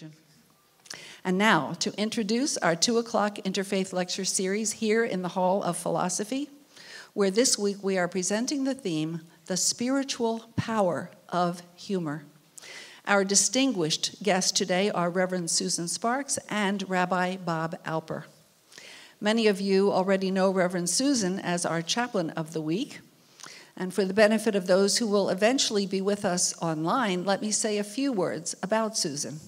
religion. And now, to introduce our 2 o'clock Interfaith lecture series here in the Hall of Philosophy, where this week we are presenting the theme, The Spiritual Power of Humor. Our distinguished guests today are Reverend Susan Sparks and Rabbi Bob Alper. Many of you already know Reverend Susan as our chaplain of the week. And for the benefit of those who will eventually be with us online, let me say a few words about Susan.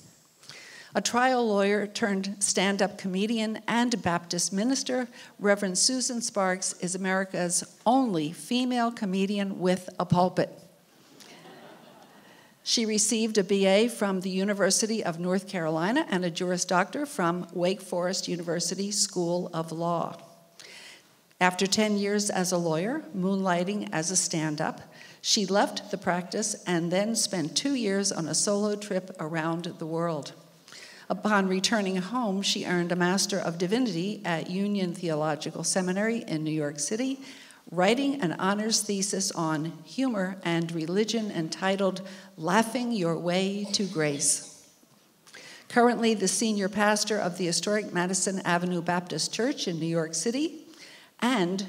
A trial lawyer turned stand-up comedian and Baptist minister, Reverend Susan Sparks is America's only female comedian with a pulpit. She received a BA from the University of North Carolina and a Juris Doctor from Wake Forest University School of Law. After 10 years as a lawyer, moonlighting as a stand-up, she left the practice and then spent 2 years on a solo trip around the world. Upon returning home, she earned a Master of Divinity at Union Theological Seminary in New York City, writing an honors thesis on humor and religion entitled Laughing Your Way to Grace. Currently the senior pastor of the historic Madison Avenue Baptist Church in New York City, and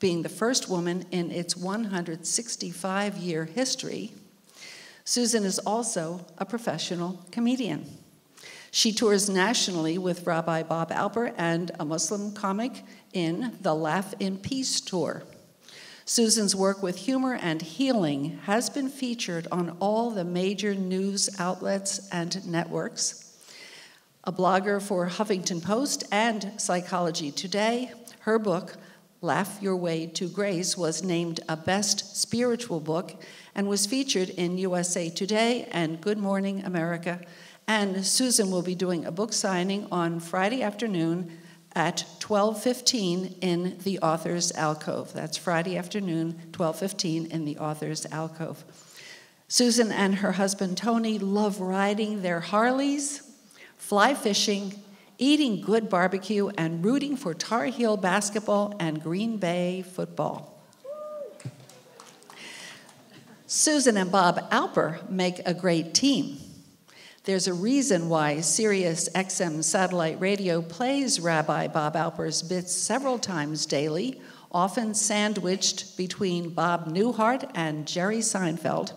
being the first woman in its 165-year history, Susan is also a professional comedian. She tours nationally with Rabbi Bob Alper and a Muslim comic in the Laugh in Peace tour. Susan's work with humor and healing has been featured on all the major news outlets and networks. A blogger for Huffington Post and Psychology Today, her book, Laugh Your Way to Grace, was named a best spiritual book and was featured in USA Today and Good Morning America. And Susan will be doing a book signing on Friday afternoon at 12:15 in the Author's Alcove. That's Friday afternoon, 12:15 in the Author's Alcove. Susan and her husband Tony love riding their Harleys, fly fishing, eating good barbecue, and rooting for Tar Heel basketball and Green Bay football. Susan and Bob Alper make a great team. There's a reason why Sirius XM satellite radio plays Rabbi Bob Alper's bits several times daily, often sandwiched between Bob Newhart and Jerry Seinfeld.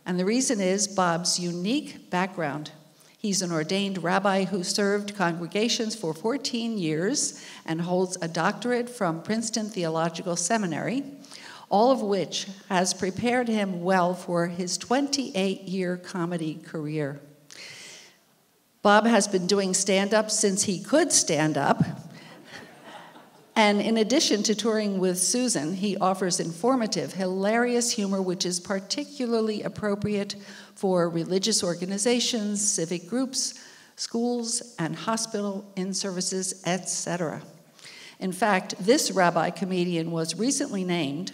And the reason is Bob's unique background. He's an ordained rabbi who served congregations for 14 years and holds a doctorate from Princeton Theological Seminary, all of which has prepared him well for his 28-year comedy career. Bob has been doing stand-up since he could stand up. And in addition to touring with Susan, he offers informative, hilarious humor, which is particularly appropriate for religious organizations, civic groups, schools, and hospital in-services, etc. In fact, this rabbi comedian was recently named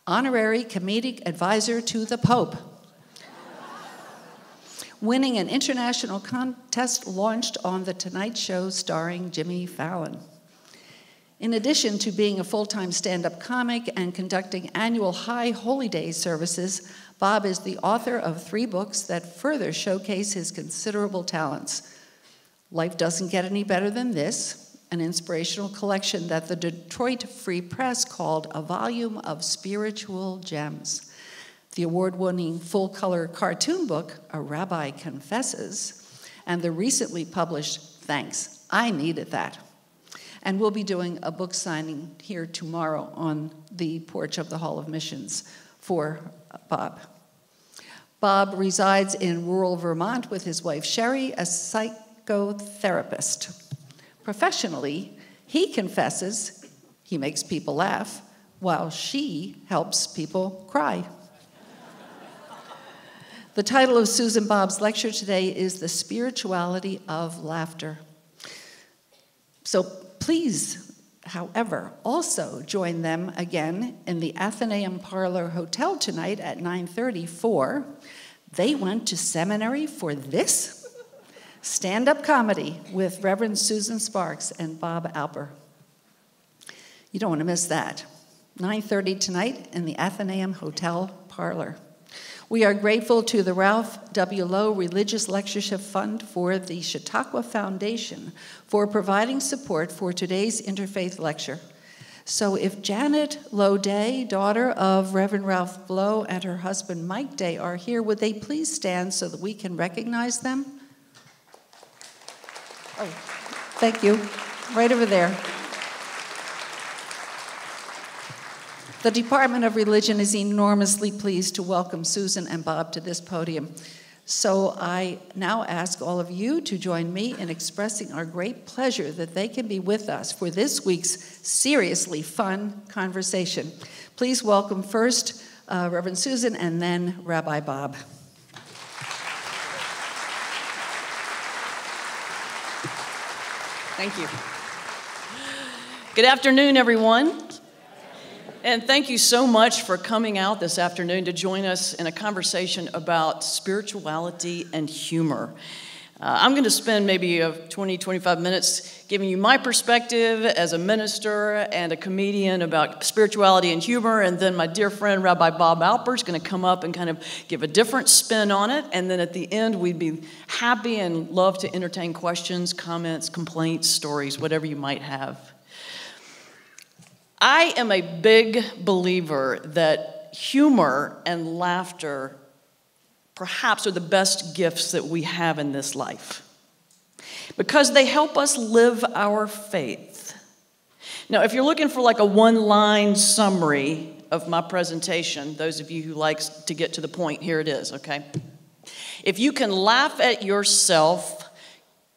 Honorary Comedic Advisor to the Pope, winning an international contest launched on The Tonight Show starring Jimmy Fallon. In addition to being a full-time stand-up comic and conducting annual High Holy Day services, Bob is the author of 3 books that further showcase his considerable talents. Life Doesn't Get Any Better Than This, an inspirational collection that the Detroit Free Press called a volume of spiritual gems. The award-winning full-color cartoon book, A Rabbi Confesses, and the recently published Thanks, I Needed That. And we'll be doing a book signing here tomorrow on the porch of the Hall of Missions for Bob. Bob resides in rural Vermont with his wife Sherry, a psychotherapist. Professionally, he confesses, he makes people laugh, while she helps people cry. The title of Susan Bob's lecture today is The Spirituality of Laughter. So please, however, also join them again in the Athenaeum Parlor Hotel tonight at 9:30 for They Went to Seminary for This? Stand-up comedy with Reverend Susan Sparks and Bob Alper. You don't want to miss that. 9:30 tonight in the Athenaeum Hotel Parlor. We are grateful to the Ralph W. Lowe Religious Lectureship Fund for the Chautauqua Foundation for providing support for today's Interfaith lecture. So if Janet Lowe Day, daughter of Reverend Ralph Lowe, and her husband Mike Day are here, would they please stand so that we can recognize them? Oh, thank you. Right over there. The Department of Religion is enormously pleased to welcome Susan and Bob to this podium. So I now ask all of you to join me in expressing our great pleasure that they can be with us for this week's seriously fun conversation. Please welcome first Reverend Susan and then Rabbi Bob. Thank you. Good afternoon, everyone. And thank you so much for coming out this afternoon to join us in a conversation about spirituality and humor. I'm going to spend maybe 20, 25 minutes giving you my perspective as a minister and a comedian about spirituality and humor, and then my dear friend Rabbi Bob Alper is going to come up and kind of give a different spin on it, and then at the end we'd be happy and love to entertain questions, comments, complaints, stories, whatever you might have. I am a big believer that humor and laughter perhaps are the best gifts that we have in this life because they help us live our faith. Now, if you're looking for like a one-line summary of my presentation, those of you who like to get to the point, here it is, okay? If you can laugh at yourself,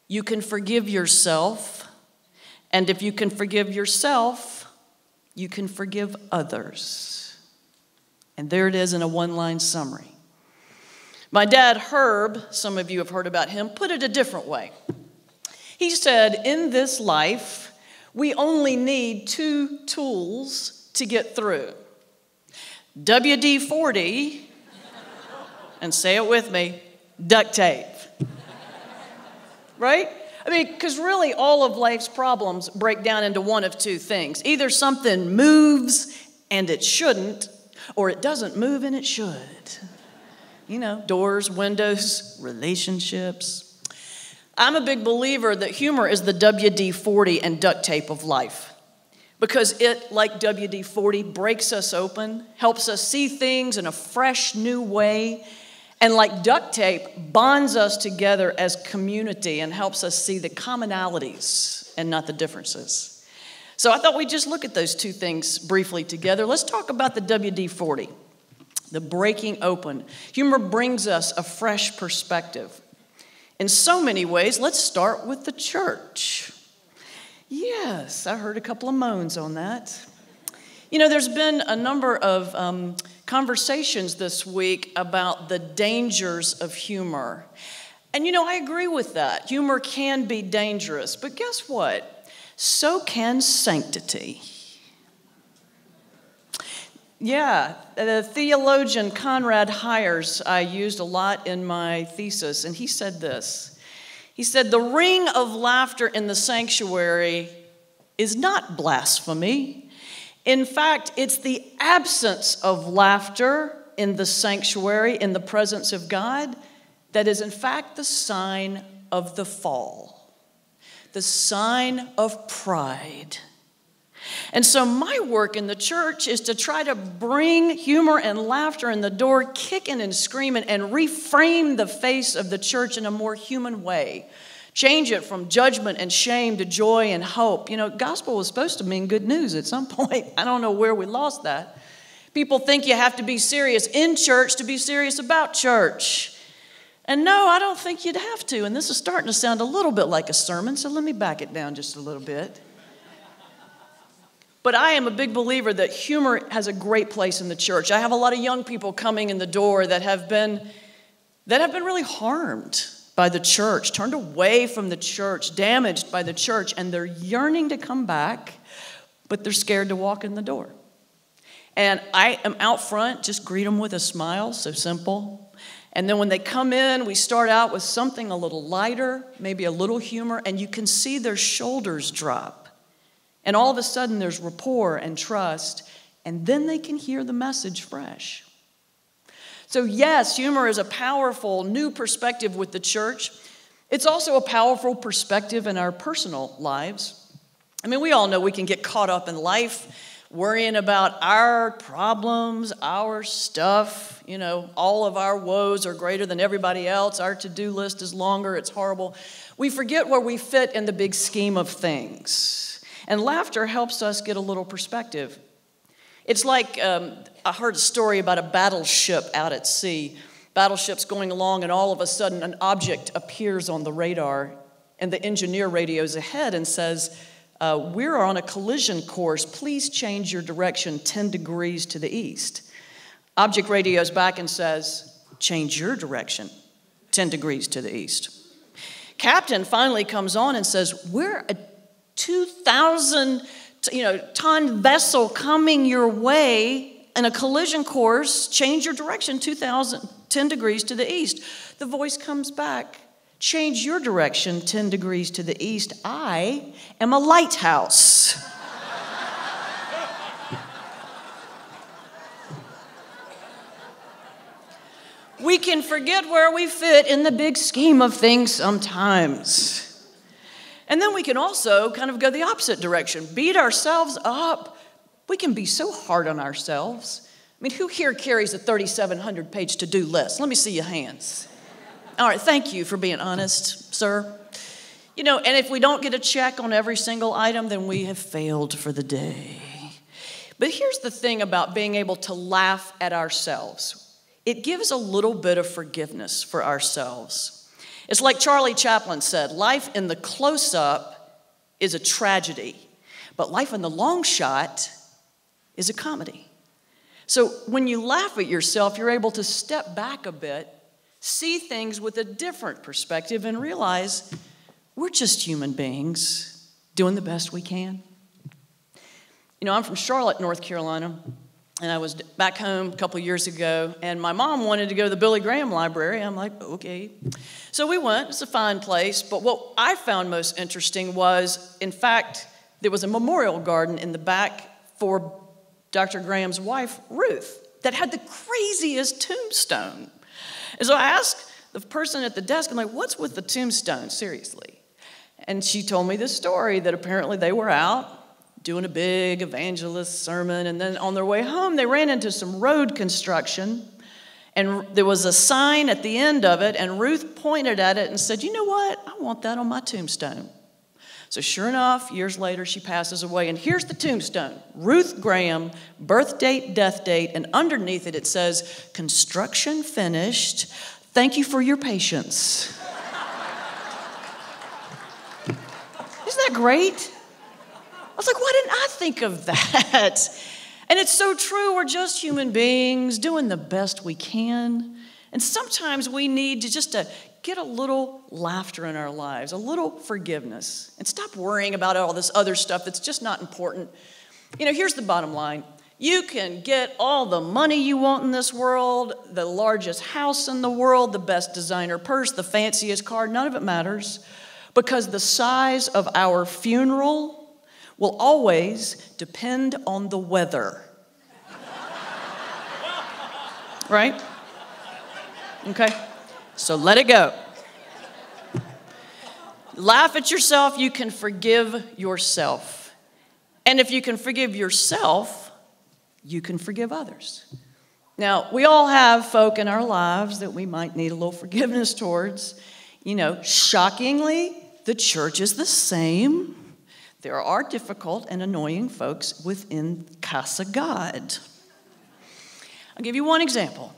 you can forgive yourself, and if you can forgive yourself, you can forgive others. And there it is in a one-line summary. My dad, Herb, some of you have heard about him, put it a different way. He said, in this life, we only need 2 tools to get through. WD-40, and say it with me, duct tape. Right? I mean, because really all of life's problems break down into one of 2 things. Either something moves and it shouldn't, or it doesn't move and it should. You know, doors, windows, relationships. I'm a big believer that humor is the WD-40 and duct tape of life because it, like WD-40, breaks us open, helps us see things in a fresh, new way, and like duct tape, bonds us together as community and helps us see the commonalities and not the differences. So I thought we'd just look at those 2 things briefly together. Let's talk about the WD-40, the breaking open. Humor brings us a fresh perspective. In so many ways, let's start with the church. Yes, I heard a couple of moans on that. You know, there's been a number of conversations this week about the dangers of humor. And you know, I agree with that. Humor can be dangerous, but guess what? So can sanctity. Yeah, the theologian Conrad Hires I used a lot in my thesis, and he said this. He said, the ring of laughter in the sanctuary is not blasphemy. In fact, it's the absence of laughter in the sanctuary, in the presence of God, that is in fact the sign of the fall, the sign of pride. And so my work in the church is to try to bring humor and laughter in the door, kicking and screaming, and reframe the face of the church in a more human way. Change it from judgment and shame to joy and hope. You know, gospel was supposed to mean good news at some point. I don't know where we lost that. People think you have to be serious in church to be serious about church. And no, I don't think you'd have to. And this is starting to sound a little bit like a sermon, so let me back it down just a little bit. But I am a big believer that humor has a great place in the church. I have a lot of young people coming in the door that have been really harmed by the church, turned away from the church, damaged by the church, and they're yearning to come back, but they're scared to walk in the door. And I am out front, just greet them with a smile, so simple. And then when they come in, we start out with something a little lighter, maybe a little humor, and you can see their shoulders drop. And all of a sudden there's rapport and trust, and then they can hear the message fresh. So yes, humor is a powerful new perspective with the church. It's also a powerful perspective in our personal lives. I mean, we all know we can get caught up in life, worrying about our problems, our stuff. You know, all of our woes are greater than everybody else. Our to-do list is longer. It's horrible. We forget where we fit in the big scheme of things. And laughter helps us get a little perspective. It's like, I heard a story about a battleship out at sea. Battleship's going along, and all of a sudden an object appears on the radar, and the engineer radios ahead and says, we're on a collision course. Please change your direction 10 degrees to the east. Object radios back and says, change your direction 10 degrees to the east. Captain finally comes on and says, we're a 2,000 ton vessel coming your way in a collision course. Change your direction 10 degrees to the east. The voice comes back, change your direction 10 degrees to the east. I am a lighthouse. We can forget where we fit in the big scheme of things sometimes. And then we can also kind of go the opposite direction, beat ourselves up. We can be so hard on ourselves. I mean, who here carries a 3,700-page to-do list? Let me see your hands. All right, thank you for being honest, sir. You know, and if we don't get a check on every single item, then we have failed for the day. But here's the thing about being able to laugh at ourselves. It gives a little bit of forgiveness for ourselves. It's like Charlie Chaplin said, life in the close-up is a tragedy, but life in the long shot is a comedy. So when you laugh at yourself, you're able to step back a bit, see things with a different perspective, and realize we're just human beings doing the best we can. You know, I'm from Charlotte, North Carolina, and I was back home a couple years ago, and my mom wanted to go to the Billy Graham Library. I'm like, okay. So we went. It's a fine place. But what I found most interesting was, in fact, there was a memorial garden in the back for Dr. Graham's wife, Ruth, that had the craziest tombstone. And so I asked the person at the desk, I'm like, what's with the tombstone, seriously? And she told me this story that apparently they were out doing a big evangelist sermon, and then on their way home, they ran into some road construction, and there was a sign at the end of it, and Ruth pointed at it and said, you know what? I want that on my tombstone. So sure enough, years later, she passes away, and here's the tombstone. Ruth Graham, birth date, death date, and underneath it, it says, construction finished. Thank you for your patience. Isn't that great? I was like, why didn't I think of that? And it's so true. We're just human beings doing the best we can. And sometimes we need to get a little laughter in our lives, a little forgiveness, and stop worrying about all this other stuff that's just not important. You know, here's the bottom line. You can get all the money you want in this world, the largest house in the world, the best designer purse, the fanciest car, none of it matters, because the size of our funeral will always depend on the weather. Right? Okay? So let it go. Laugh at yourself, you can forgive yourself. And if you can forgive yourself, you can forgive others. Now, we all have folk in our lives that we might need a little forgiveness towards. You know, shockingly, the church is the same. There are difficult and annoying folks within Casa God. I'll give you one example.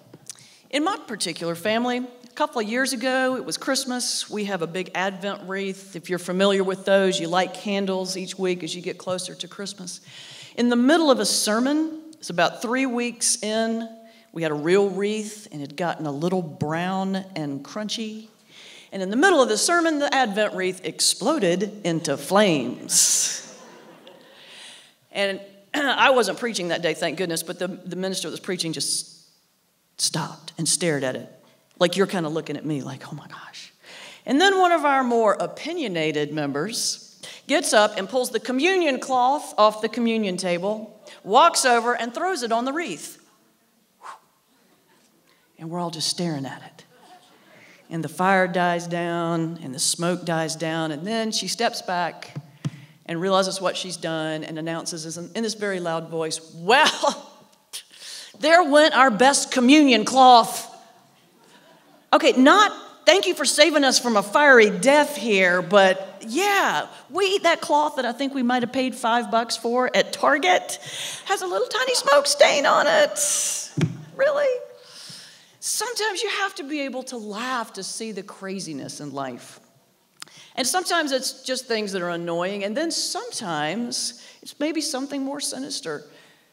In my particular family, a couple of years ago, it was Christmas. We have a big Advent wreath. If you're familiar with those, you light candles each week as you get closer to Christmas. In the middle of a sermon, it's about 3 weeks in, we had a real wreath, and it had gotten a little brown and crunchy. And in the middle of the sermon, the Advent wreath exploded into flames. And I wasn't preaching that day, thank goodness, but the minister that was preaching just stopped and stared at it. Like you're kind of looking at me like, oh my gosh. And then one of our more opinionated members gets up and pulls the communion cloth off the communion table, walks over and throws it on the wreath. And we're all just staring at it. And the fire dies down, and the smoke dies down, and then she steps back and realizes what she's done and announces in this very loud voice, well, there went our best communion cloth. Okay, not thank you for saving us from a fiery death here, but yeah, we eat that cloth that I think we might have paid $5 for at Target. Has a little tiny smoke stain on it. Really? Sometimes you have to be able to laugh to see the craziness in life. And sometimes it's just things that are annoying, and then sometimes it's maybe something more sinister.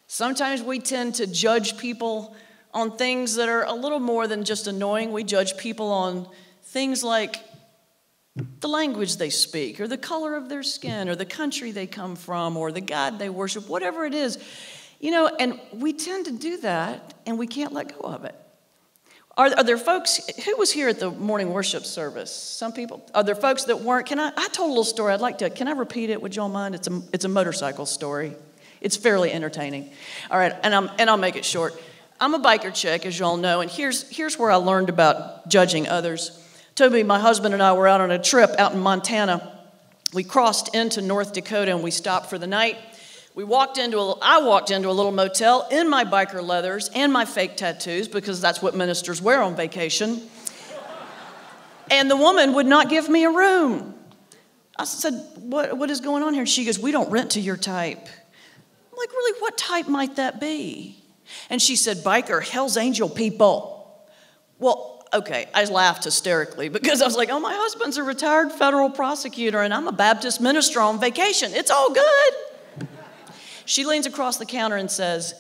Sometimes we tend to judge people on things that are a little more than just annoying. We judge people on things like the language they speak, or the color of their skin, or the country they come from, or the God they worship, whatever it is. You know, and we tend to do that, and we can't let go of it. Are there folks, who was here at the morning worship service? Some people. Are there folks that weren't? I told a little story. Can I repeat it? Would y'all mind? It's a motorcycle story. It's fairly entertaining. All right, and I'll make it short. I'm a biker chick, as y'all know, and here's where I learned about judging others. Toby, my husband, and I were out on a trip out in Montana. We crossed into North Dakota, and we stopped for the night. I walked into a little motel in my biker leathers and my fake tattoos, because that's what ministers wear on vacation. And the woman would not give me a room. I said, what is going on here? And she goes, we don't rent to your type. I'm like, really, what type might that be? And she said, biker, Hell's Angel people. Well, okay, I laughed hysterically because I was like, oh, my husband's a retired federal prosecutor and I'm a Baptist minister on vacation. It's all good. She leans across the counter and says,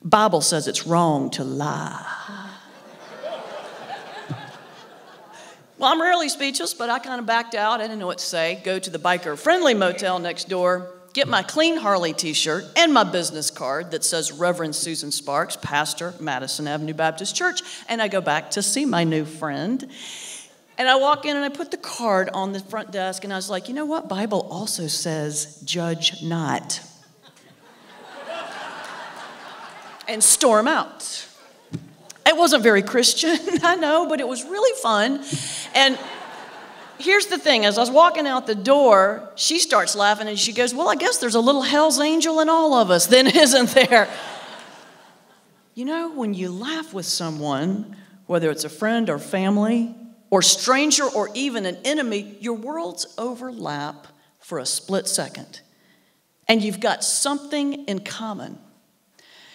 Bible says it's wrong to lie. Well, I'm rarely speechless, but I kind of backed out. I didn't know what to say. Go to the biker-friendly motel next door, get my Clean Harley t-shirt and my business card that says Reverend Susan Sparks, pastor, Madison Avenue Baptist Church, and I go back to see my new friend. And I walk in and I put the card on the front desk, and I was like, you know what? Bible also says, judge not. And storm out. It wasn't very Christian, I know, but it was really fun. And here's the thing, as I was walking out the door, she starts laughing and she goes, well, I guess there's a little Hell's Angel in all of us, then, isn't there? You know, when you laugh with someone, whether it's a friend or family, or stranger, or even an enemy, your worlds overlap for a split second. And you've got something in common.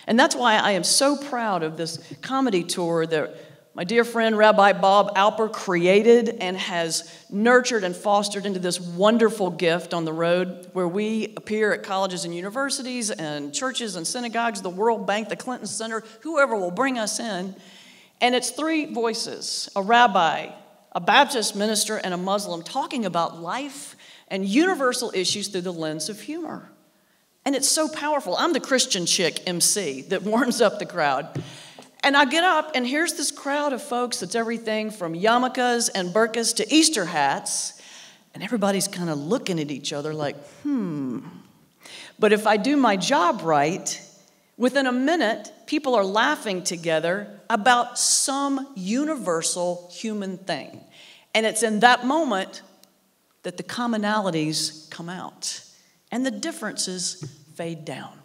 And that's why I am so proud of this comedy tour that my dear friend Rabbi Bob Alper created and has nurtured and fostered into this wonderful gift on the road, where we appear at colleges and universities and churches and synagogues, the World Bank, the Clinton Center, whoever will bring us in. And it's three voices, a rabbi, a Baptist minister, and a Muslim, talking about life and universal issues through the lens of humor. And it's so powerful. I'm the Christian chick MC that warms up the crowd. And I get up, and here's this crowd of folks that's everything from yarmulkes and burqas to Easter hats. And everybody's kind of looking at each other like, But if I do my job right, within a minute, people are laughing together about some universal human thing. And it's in that moment that the commonalities come out and the differences fade down.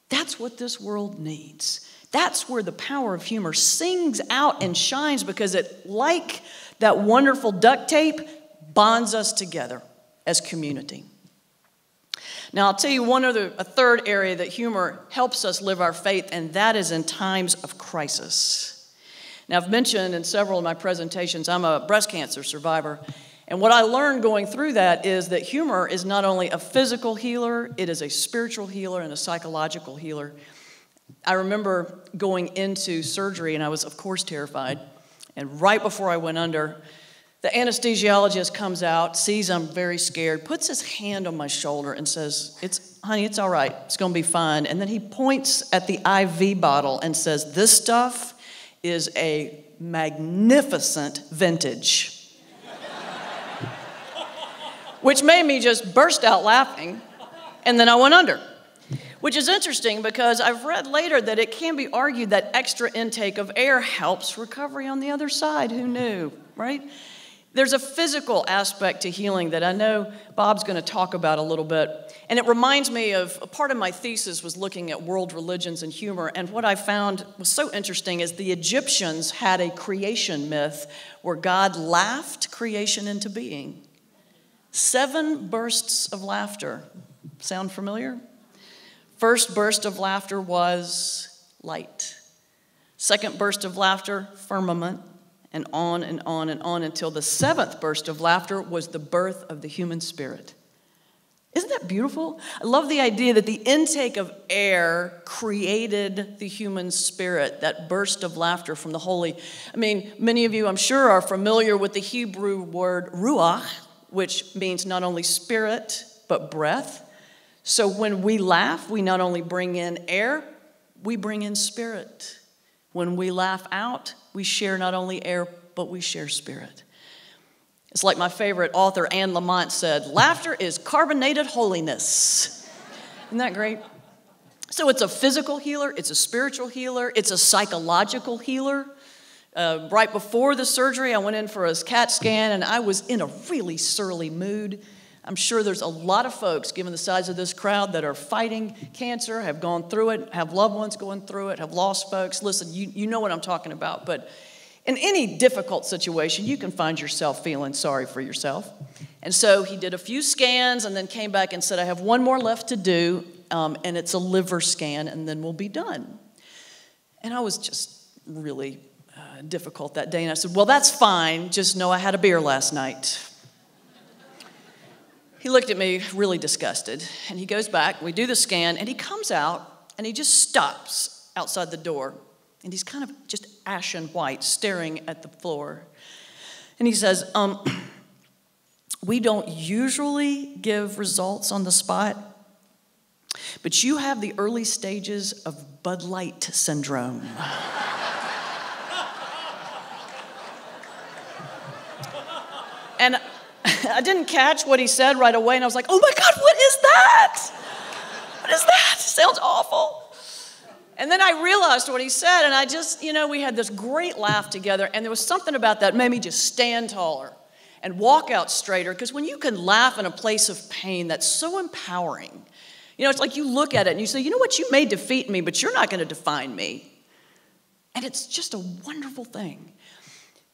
That's what this world needs. That's where the power of humor sings out and shines, because it, like that wonderful duct tape, bonds us together as community. Now, I'll tell you a third area that humor helps us live our faith, and that is in times of crisis. Now, I've mentioned in several of my presentations, I'm a breast cancer survivor. And what I learned going through that is that humor is not only a physical healer, it is a spiritual healer and a psychological healer. I remember going into surgery, and I was, of course, terrified. And right before I went under, the anesthesiologist comes out, sees I'm very scared, puts his hand on my shoulder and says, honey, it's all right. It's going to be fine. And then he points at the IV bottle and says, this stuff is a magnificent vintage. Which made me just burst out laughing, and then I went under. Which is interesting because I've read later that it can be argued that extra intake of air helps recovery on the other side. Who knew, right? There's a physical aspect to healing that I know Bob's going to talk about a little bit. And it reminds me of a part of my thesis was looking at world religions and humor. And what I found was so interesting is the Egyptians had a creation myth where God laughed creation into being. 7 bursts of laughter. Sound familiar? First burst of laughter was light. Second burst of laughter, firmament, and on and on and on until the 7th burst of laughter was the birth of the human spirit. Isn't that beautiful? I love the idea that the intake of air created the human spirit, that burst of laughter from the holy. I mean, many of you, I'm sure, are familiar with the Hebrew word ruach, which means not only spirit, but breath. So when we laugh, we not only bring in air, we bring in spirit. When we laugh out, we share not only air, but we share spirit. It's like my favorite author, Anne Lamott, said, laughter is carbonated holiness. Isn't that great? So it's a physical healer, it's a spiritual healer, it's a psychological healer. Right before the surgery, I went in for a CAT scan, and I was in a really surly mood. I'm sure there's a lot of folks, given the size of this crowd, that are fighting cancer, have gone through it, have loved ones going through it, have lost folks. Listen, you know what I'm talking about. But in any difficult situation, you can find yourself feeling sorry for yourself. And so he did a few scans and then came back and said, I have one more left to do, and it's a liver scan, and then we'll be done. And I was just really difficult that day. And I said, well, that's fine. Just know I had a beer last night. He looked at me really disgusted, and he goes back, we do the scan, and he comes out, and he just stops outside the door, and he's kind of just ashen white, staring at the floor. And he says, we don't usually give results on the spot, but you have the early stages of Bud Light syndrome. And I didn't catch what he said right away, and I was like, oh my God, what is that? What is that? It sounds awful. And then I realized what he said, and I just, we had this great laugh together, and there was something about that made me just stand taller and walk out straighter, because when you can laugh in a place of pain, that's so empowering. It's like you look at it and you say, you know what, you may defeat me, but you're not going to define me. And it's just a wonderful thing.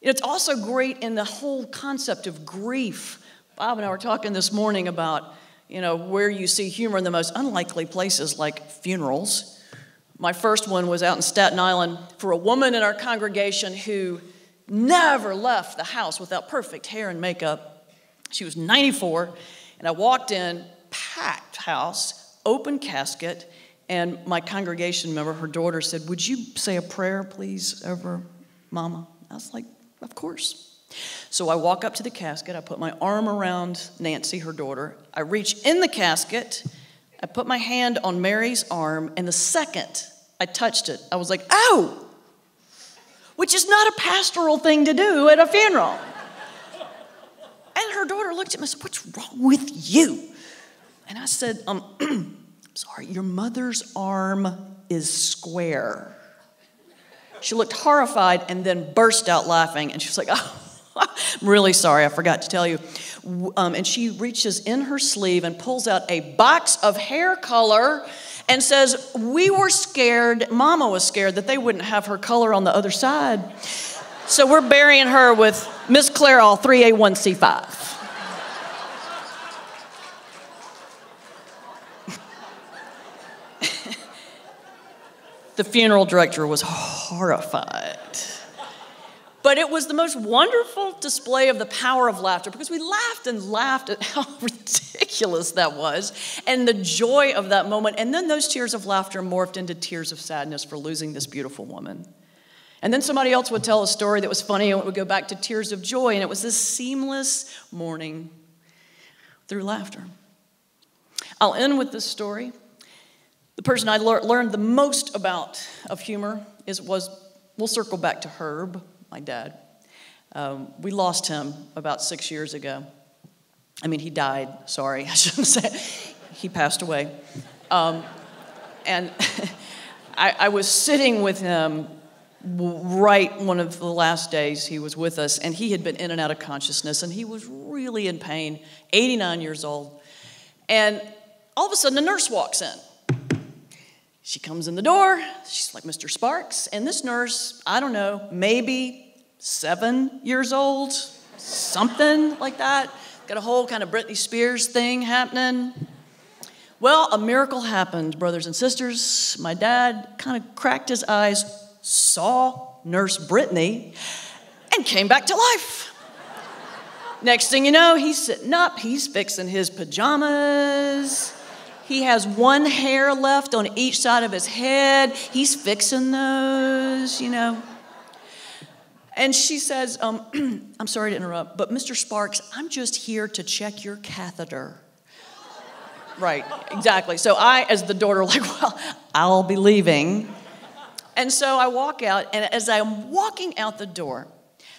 It's also great in the whole concept of grief. Bob and I were talking this morning about, where you see humor in the most unlikely places, like funerals. My first one was out in Staten Island for a woman in our congregation who never left the house without perfect hair and makeup. She was 94, and I walked in, packed house, open casket, and my congregation member, her daughter, said, would you say a prayer, please, over Mama? I was like, of course. So I walk up to the casket, I put my arm around Nancy, her daughter, I reach in the casket, I put my hand on Mary's arm, and the second I touched it, I was like, ow! Which is not a pastoral thing to do at a funeral. And her daughter looked at me and said, what's wrong with you? And I said, sorry, your mother's arm is square. She looked horrified and then burst out laughing. And she was like, oh, I'm really sorry, I forgot to tell you. And she reaches in her sleeve and pulls out a box of hair color and says, we were scared, Mama was scared that they wouldn't have her color on the other side. So we're burying her with Miss Clairol 3A1C5. The funeral director was horrified. But it was the most wonderful display of the power of laughter, because we laughed and laughed at how ridiculous that was and the joy of that moment. And then those tears of laughter morphed into tears of sadness for losing this beautiful woman. And then somebody else would tell a story that was funny, and it would go back to tears of joy. And it was this seamless mourning through laughter. I'll end with this story. The person I learned the most about of humor we'll circle back to Herb, my dad. We lost him about 6 years ago. I mean, he died. Sorry, I shouldn't say it. He passed away. And I was sitting with him right one of the last days he was with us, and he had been in and out of consciousness, and he was really in pain, 89 years old. And all of a sudden, a nurse walks in. She comes in the door. She's like, Mr. Sparks. And this nurse, I don't know, maybe 7 years old, something like that. Got a whole kind of Britney Spears thing happening. Well, a miracle happened, brothers and sisters. My dad kind of cracked his eyes, saw Nurse Brittany, and came back to life. Next thing you know, he's sitting up, he's fixing his pajamas. He has one hair left on each side of his head. He's fixing those, you know. And she says, I'm sorry to interrupt, but Mr. Sparks, I'm just here to check your catheter. Right, exactly. So I, as the daughter, like, well, I'll be leaving. And so I walk out, and as I'm walking out the door,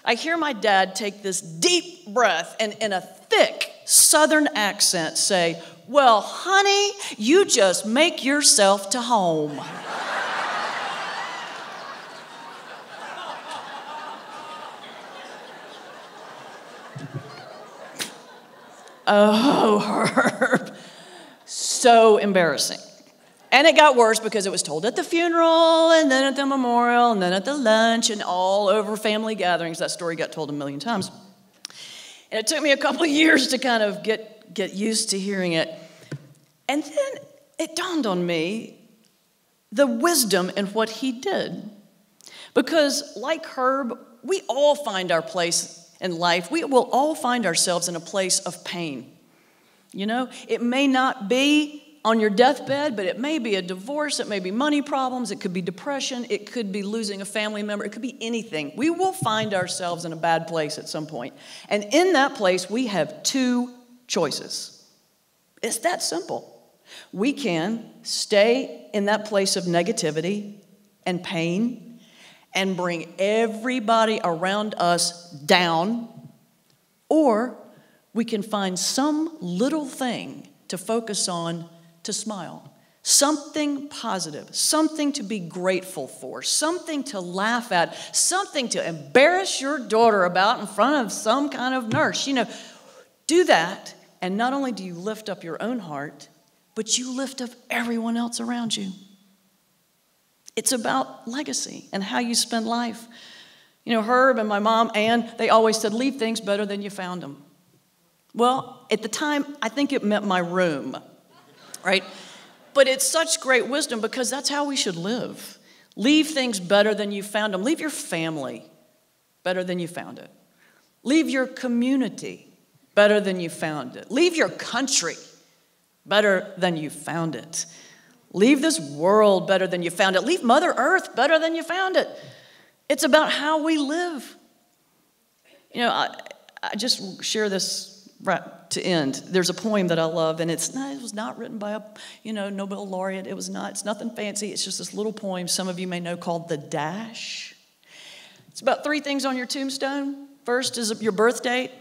I hear my dad take this deep breath and in a thick Southern accent say, well, honey, you just make yourself to home. Oh, Herb. So embarrassing. And it got worse because it was told at the funeral, and then at the memorial, and then at the lunch, and all over family gatherings. That story got told a million times. And it took me a couple of years to kind of get used to hearing it. And then it dawned on me the wisdom in what he did. Because like Herb, we all find our place in life. We will all find ourselves in a place of pain. You know, it may not be on your deathbed, but it may be a divorce, it may be money problems, it could be depression, it could be losing a family member, it could be anything. We will find ourselves in a bad place at some point. And in that place, we have two choices. It's that simple. We can stay in that place of negativity and pain and bring everybody around us down, or we can find some little thing to focus on, to smile, something positive, something to be grateful for, something to laugh at, something to embarrass your daughter about in front of some kind of nurse. You know, do that, and not only do you lift up your own heart, but you lift up everyone else around you. It's about legacy and how you spend life. You know, Herb and my mom, Ann, they always said, leave things better than you found them. Well, at the time, I think it meant my room. Right? But it's such great wisdom because that's how we should live. Leave things better than you found them. Leave your family better than you found it. Leave your community better than you found it. Leave your country better than you found it. Leave this world better than you found it. Leave Mother Earth better than you found it. It's about how we live. You know, I just share this right to end. There's a poem that I love, and it was not written by a Nobel laureate. It's nothing fancy. It's just this little poem some of you may know called The Dash. It's about 3 things on your tombstone. First is your birth date.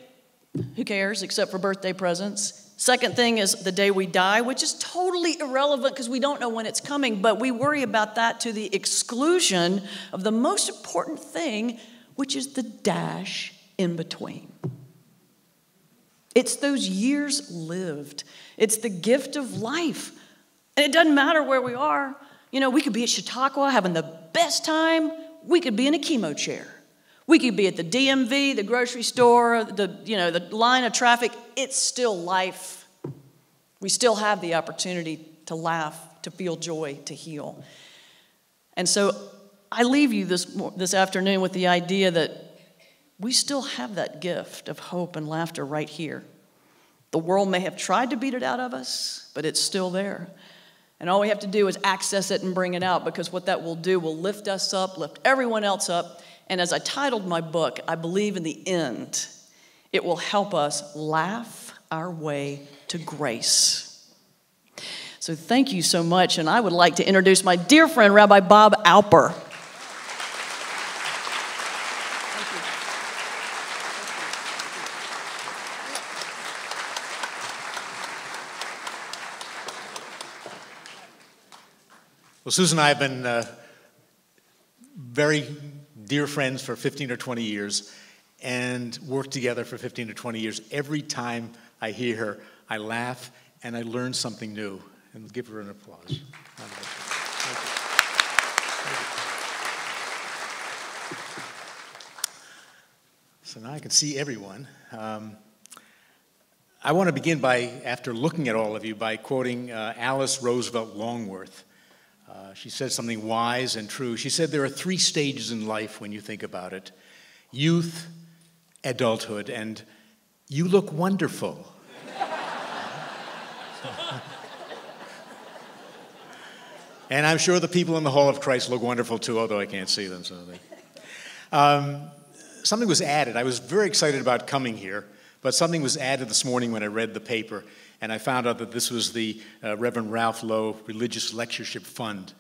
Who cares except for birthday presents? Second thing is the day we die, which is totally irrelevant because we don't know when it's coming, but we worry about that to the exclusion of the most important thing, which is the dash in between. It's those years lived. It's the gift of life. And it doesn't matter where we are. You know, we could be at Chautauqua having the best time. We could be in a chemo chair. We could be at the DMV, the grocery store, the line of traffic. It's still life. We still have the opportunity to laugh, to feel joy, to heal. And so I leave you this afternoon with the idea that we still have that gift of hope and laughter right here. The world may have tried to beat it out of us, but it's still there. And all we have to do is access it and bring it out, because what that will do will lift us up, lift everyone else up. And as I titled my book, I believe in the end, it will help us laugh our way to grace. So thank you so much. And I would like to introduce my dear friend, Rabbi Bob Alper. Well, Susan and I have been very dear friends for 15 or 20 years and worked together for 15 or 20 years. Every time I hear her, I laugh and I learn something new. And give her an applause. So now I can see everyone. I want to begin by, after looking at all of you, by quoting Alice Roosevelt Longworth. She said something wise and true. She said there are 3 stages in life when you think about it: youth, adulthood, and you look wonderful. And I'm sure the people in the Hall of Christ look wonderful too, although I can't see them. So something was added. I was very excited about coming here, but something was added this morning when I read the paper, and I found out that this was the Reverend Ralph Lowe Religious Lectureship Fund,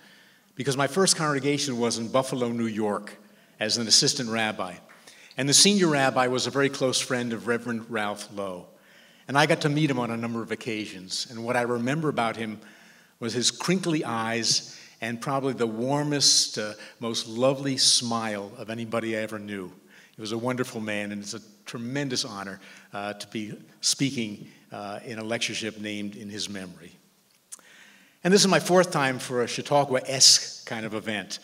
because my first congregation was in Buffalo, New York, as an assistant rabbi. And the senior rabbi was a very close friend of Reverend Ralph Lowe. And I got to meet him on a number of occasions. And what I remember about him was his crinkly eyes and probably the warmest, most lovely smile of anybody I ever knew. He was a wonderful man, and it's a tremendous honor to be speaking in a lectureship named in his memory. And this is my 4th time for a Chautauqua-esque kind of event.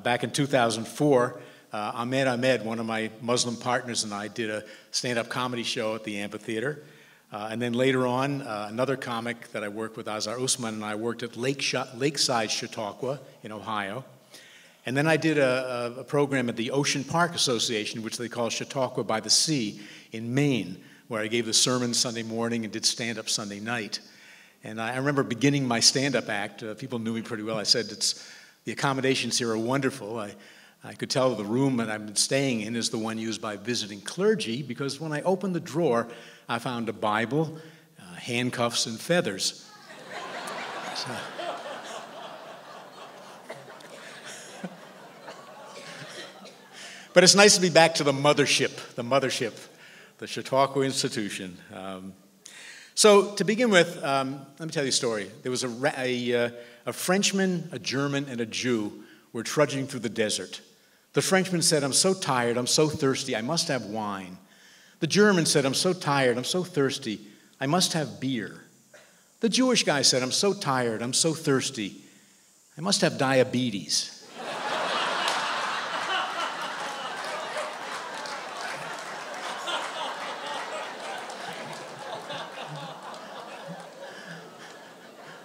Back in 2004, Ahmed, one of my Muslim partners, and I did a stand-up comedy show at the amphitheater. And then later on, another comic that I worked with, Azhar Usman, and I worked at Lakeside Chautauqua in Ohio. And then I did a program at the Ocean Park Association, which they call Chautauqua by the Sea, in Maine, where I gave the sermon Sunday morning and did stand-up Sunday night. And I remember beginning my stand-up act. People knew me pretty well. I said, the accommodations here are wonderful. I could tell the room that I've been staying in is the one used by visiting clergy, because when I opened the drawer, I found a Bible, handcuffs, and feathers. So. But it's nice to be back to the mothership, the Chautauqua Institution. So to begin with, let me tell you a story. There was a Frenchman, a German, and a Jew were trudging through the desert. The Frenchman said, "I'm so tired, I'm so thirsty, I must have wine." The German said, "I'm so tired, I'm so thirsty, I must have beer." The Jewish guy said, "I'm so tired, I'm so thirsty, I must have diabetes."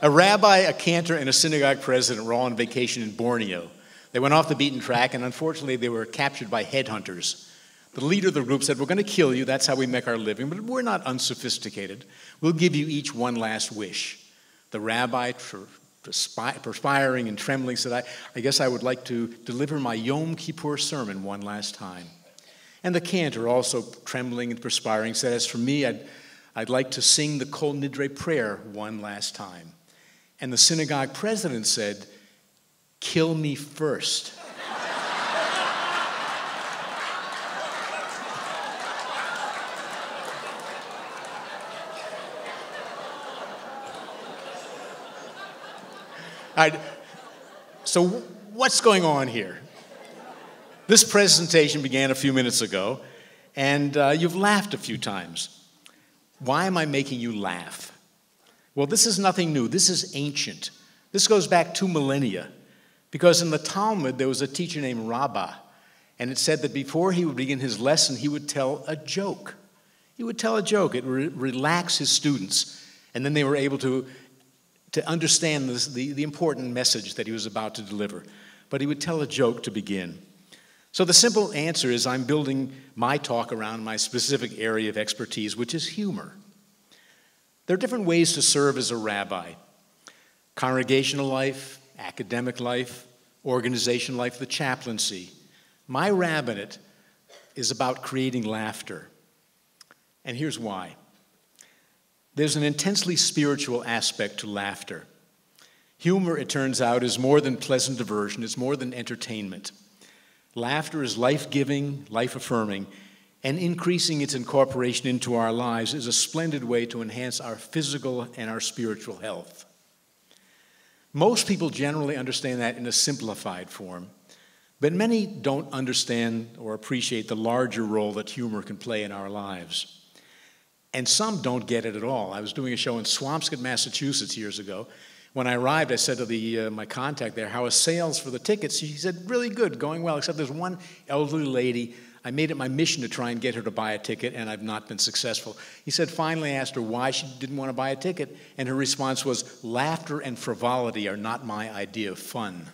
A rabbi, a cantor, and a synagogue president were all on vacation in Borneo. They went off the beaten track, and unfortunately, they were captured by headhunters. The leader of the group said, "We're going to kill you. That's how we make our living, but we're not unsophisticated. We'll give you each one last wish." The rabbi, perspiring and trembling, said, I guess I would like to deliver my Yom Kippur sermon one last time. And the cantor, also trembling and perspiring, said, "As for me, I'd like to sing the Kol Nidre prayer one last time." And the synagogue president said, "Kill me first." All right, so what's going on here? This presentation began a few minutes ago, and you've laughed a few times. Why am I making you laugh? Well, this is nothing new. This is ancient. This goes back 2 millennia, because in the Talmud, there was a teacher named Rabbah, and it said that before he would begin his lesson, he would tell a joke. He would tell a joke. It would relax his students, and then they were able to understand the important message that he was about to deliver. But he would tell a joke to begin. So the simple answer is I'm building my talk around my specific area of expertise, which is humor. There are different ways to serve as a rabbi: congregational life, academic life, organization life, the chaplaincy. My rabbinate is about creating laughter. And here's why. There's an intensely spiritual aspect to laughter. Humor, it turns out, is more than pleasant diversion. It's more than entertainment. Laughter is life-giving, life-affirming, and increasing its incorporation into our lives is a splendid way to enhance our physical and our spiritual health. Most people generally understand that in a simplified form, but many don't understand or appreciate the larger role that humor can play in our lives. And some don't get it at all. I was doing a show in Swampscott, Massachusetts years ago. When I arrived, I said to my contact there, "How was sales for the tickets?" She said, "Really good, going well, except there's one elderly lady. I made it my mission to try and get her to buy a ticket, and I've not been successful." He said, finally asked her why she didn't want to buy a ticket, and her response was, "Laughter and frivolity are not my idea of fun."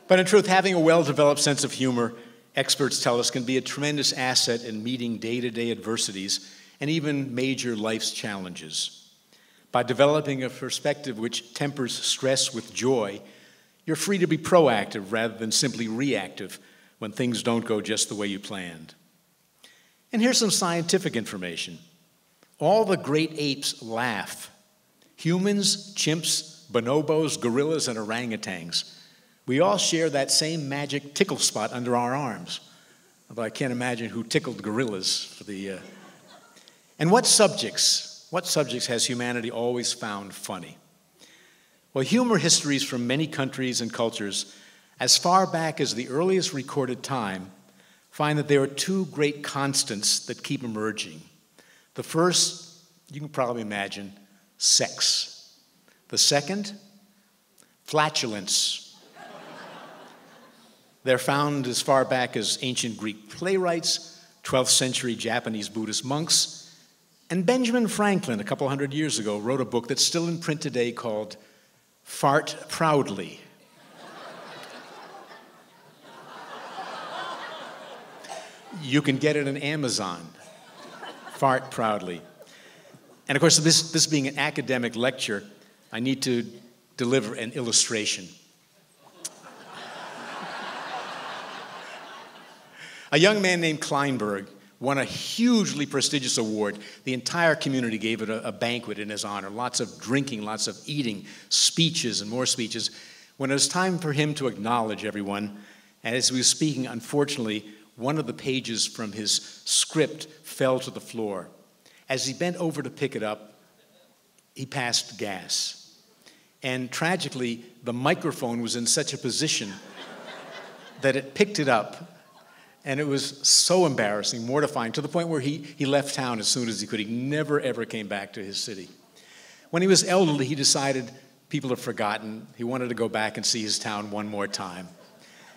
But in truth, having a well-developed sense of humor, experts tell us, can be a tremendous asset in meeting day-to-day adversities and even major life's challenges. By developing a perspective which tempers stress with joy, you're free to be proactive rather than simply reactive when things don't go just the way you planned. And here's some scientific information. All the great apes laugh. Humans, chimps, bonobos, gorillas, and orangutans. We all share that same magic tickle spot under our arms. Although I can't imagine who tickled gorillas for the... And what subjects has humanity always found funny? Well, humor histories from many countries and cultures, as far back as the earliest recorded time, find that there are two great constants that keep emerging. The first, you can probably imagine, sex. The second, flatulence. They're found as far back as ancient Greek playwrights, 12th century Japanese Buddhist monks, and Benjamin Franklin, a couple hundred years ago, wrote a book that's still in print today called Fart Proudly. You can get it on Amazon. Fart Proudly. And of course, this being an academic lecture, I need to deliver an illustration. A young man named Kleinberg won a hugely prestigious award. The entire community gave it a banquet in his honor. Lots of drinking, lots of eating, speeches and more speeches. When it was time for him to acknowledge everyone, and as he was speaking, unfortunately, one of the pages from his script fell to the floor. As he bent over to pick it up, he passed gas. And tragically, the microphone was in such a position that it picked it up. And it was so embarrassing, mortifying, to the point where he left town as soon as he could. He never, ever came back to his city. When he was elderly, he decided people had forgotten. He wanted to go back and see his town one more time.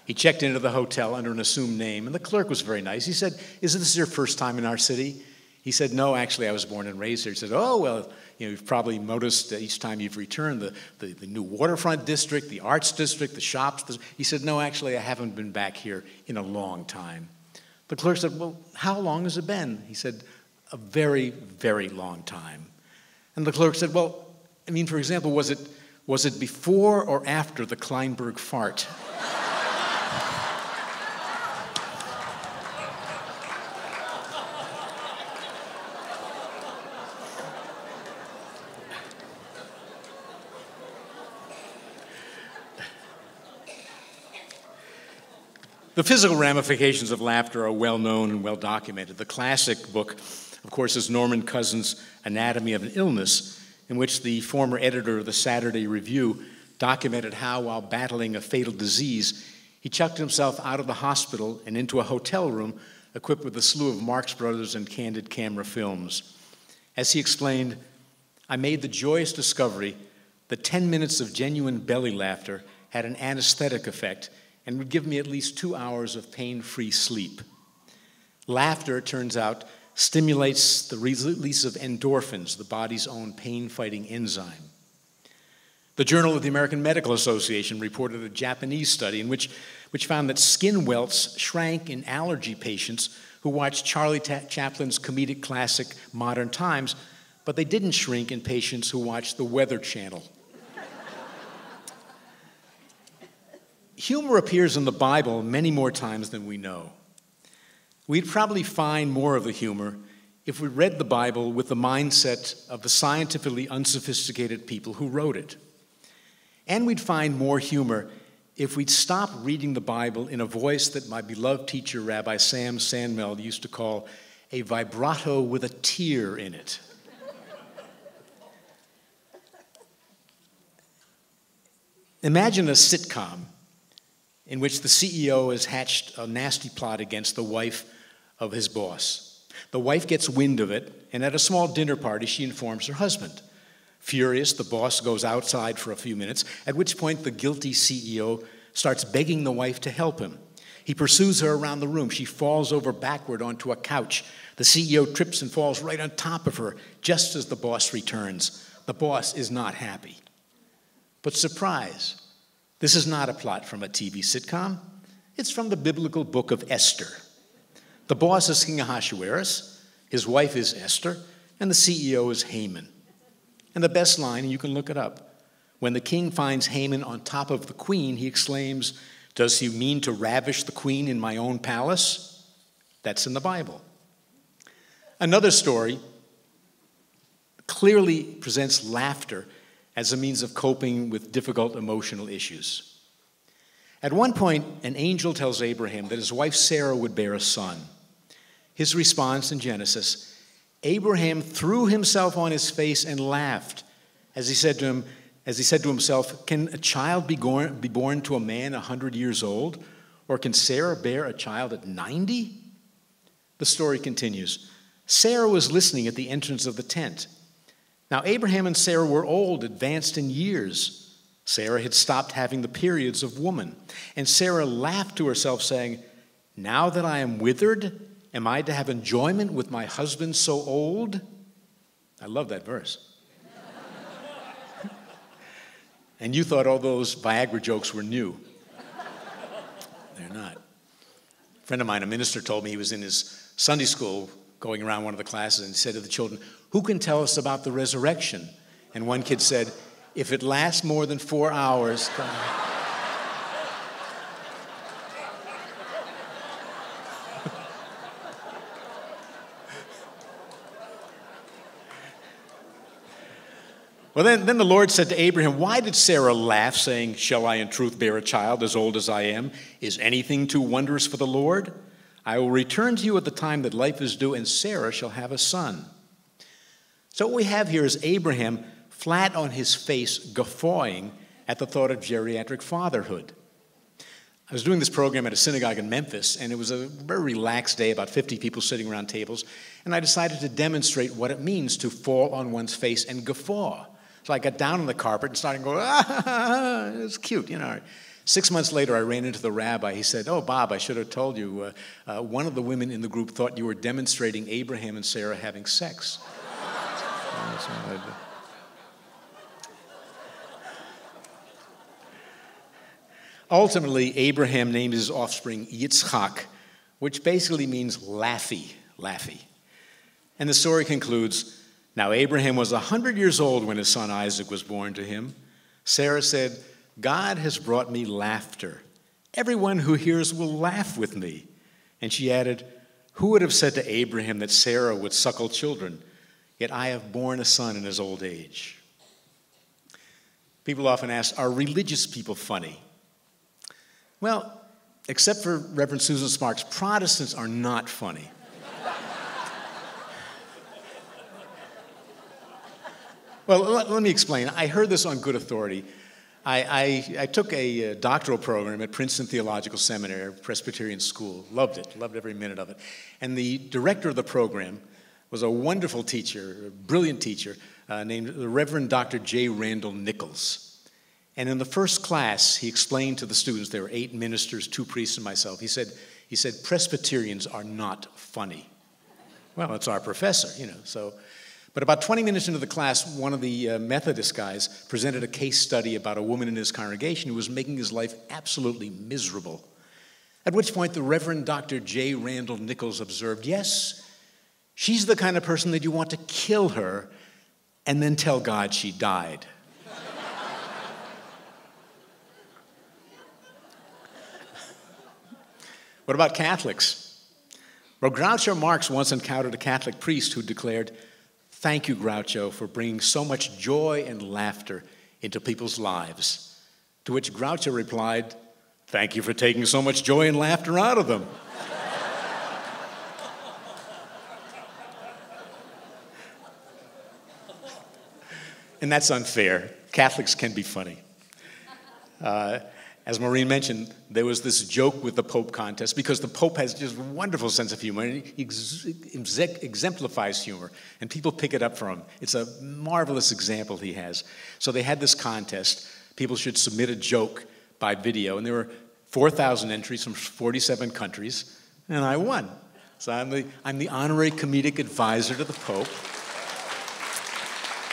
He checked into the hotel under an assumed name, and the clerk was very nice. He said, "Is this your first time in our city?" He said, "No, actually, I was born and raised here." He said, "Oh, well, you've probably noticed each time you've returned the new waterfront district, the arts district, the shops." He said, "No, actually, I haven't been back here in a long time." The clerk said, "Well, how long has it been?" He said, "A very, very long time." And the clerk said, "Well, I mean, for example, was it before or after the Kleinberg fart?" The physical ramifications of laughter are well known and well documented. The classic book, of course, is Norman Cousins' Anatomy of an Illness, in which the former editor of the Saturday Review documented how, while battling a fatal disease, he chucked himself out of the hospital and into a hotel room equipped with a slew of Marx Brothers and candid camera films. As he explained, "I made the joyous discovery that 10 minutes of genuine belly laughter had an anesthetic effect and would give me at least 2 hours of pain-free sleep. Laughter, it turns out, stimulates the release of endorphins, the body's own pain-fighting enzyme." The Journal of the American Medical Association reported a Japanese study in which found that skin welts shrank in allergy patients who watched Charlie Chaplin's comedic classic Modern Times, but they didn't shrink in patients who watched the Weather Channel. Humor appears in the Bible many more times than we know. We'd probably find more of the humor if we read the Bible with the mindset of the scientifically unsophisticated people who wrote it. And we'd find more humor if we'd stop reading the Bible in a voice that my beloved teacher, Rabbi Sam Sandmeld, used to call a vibrato with a tear in it. Imagine a sitcom in which the CEO has hatched a nasty plot against the wife of his boss. The wife gets wind of it, and at a small dinner party, she informs her husband. Furious, the boss goes outside for a few minutes, at which point the guilty CEO starts begging the wife to help him. He pursues her around the room. She falls over backward onto a couch. The CEO trips and falls right on top of her just as the boss returns. The boss is not happy. But surprise, this is not a plot from a TV sitcom. It's from the biblical book of Esther. The boss is King Ahasuerus, his wife is Esther, and the CEO is Haman. And the best line, and you can look it up, when the king finds Haman on top of the queen, he exclaims, "Does he mean to ravish the queen in my own palace?" That's in the Bible. Another story clearly presents laughter as a means of coping with difficult emotional issues. At one point, an angel tells Abraham that his wife Sarah would bear a son. His response in Genesis, Abraham threw himself on his face and laughed as he said to himself, "Can a child be born to a man 100 years old? Or can Sarah bear a child at 90? The story continues. Sarah was listening at the entrance of the tent. Now Abraham and Sarah were old, advanced in years. Sarah had stopped having the periods of woman. And Sarah laughed to herself, saying, "Now that I am withered, am I to have enjoyment with my husband so old?" I love that verse. And you thought all those Viagra jokes were new. They're not. A friend of mine, a minister, told me he was in his Sunday school going around one of the classes and said to the children, "Who can tell us about the resurrection?" And one kid said, "If it lasts more than 4 hours." Well, then the Lord said to Abraham, "Why did Sarah laugh, saying, 'Shall I in truth bear a child as old as I am? Is anything too wondrous for the Lord? I will return to you at the time that life is due, and Sarah shall have a son.'" So what we have here is Abraham flat on his face, guffawing at the thought of geriatric fatherhood. I was doing this program at a synagogue in Memphis, and it was a very relaxed day, about 50 people sitting around tables, and I decided to demonstrate what it means to fall on one's face and guffaw. So I got down on the carpet and started going, ah, it was cute, 6 months later, I ran into the rabbi. He said, "Oh, Bob, I should have told you, one of the women in the group thought you were demonstrating Abraham and Sarah having sex." Ultimately, Abraham named his offspring Yitzchak, which basically means laughy. And the story concludes, "Now Abraham was 100 years old when his son Isaac was born to him. Sarah said, 'God has brought me laughter. Everyone who hears will laugh with me.' And she added, 'Who would have said to Abraham that Sarah would suckle children? Yet I have borne a son in his old age.'" People often ask, are religious people funny? Well, except for Reverend Susan Sparks, Protestants are not funny. Well, let me explain. I heard this on good authority. I took a doctoral program at Princeton Theological Seminary, Presbyterian school. Loved it, loved every minute of it. And the director of the program was a wonderful teacher, a brilliant teacher, named the Reverend Dr. J. Randall Nichols. And in the first class, he explained to the students, there were 8 ministers, 2 priests, and myself. He said, Presbyterians are not funny. Well, it's our professor, so... But about 20 minutes into the class, one of the Methodist guys presented a case study about a woman in his congregation who was making his life absolutely miserable. At which point the Reverend Dr. J. Randall Nichols observed, "Yes, she's the kind of person that you want to kill her and then tell God she died." What about Catholics? Well, Groucho Marx once encountered a Catholic priest who declared, "Thank you, Groucho, for bringing so much joy and laughter into people's lives." To which Groucho replied, "Thank you for taking so much joy and laughter out of them." And that's unfair. Catholics can be funny. As Maureen mentioned, there was this joke with the Pope contest because the Pope has just a wonderful sense of humor and he exemplifies humor, and people pick it up from him. It's a marvelous example he has. So they had this contest. People should submit a joke by video, and there were 4,000 entries from 47 countries, and I won. So I'm the honorary comedic advisor to the Pope.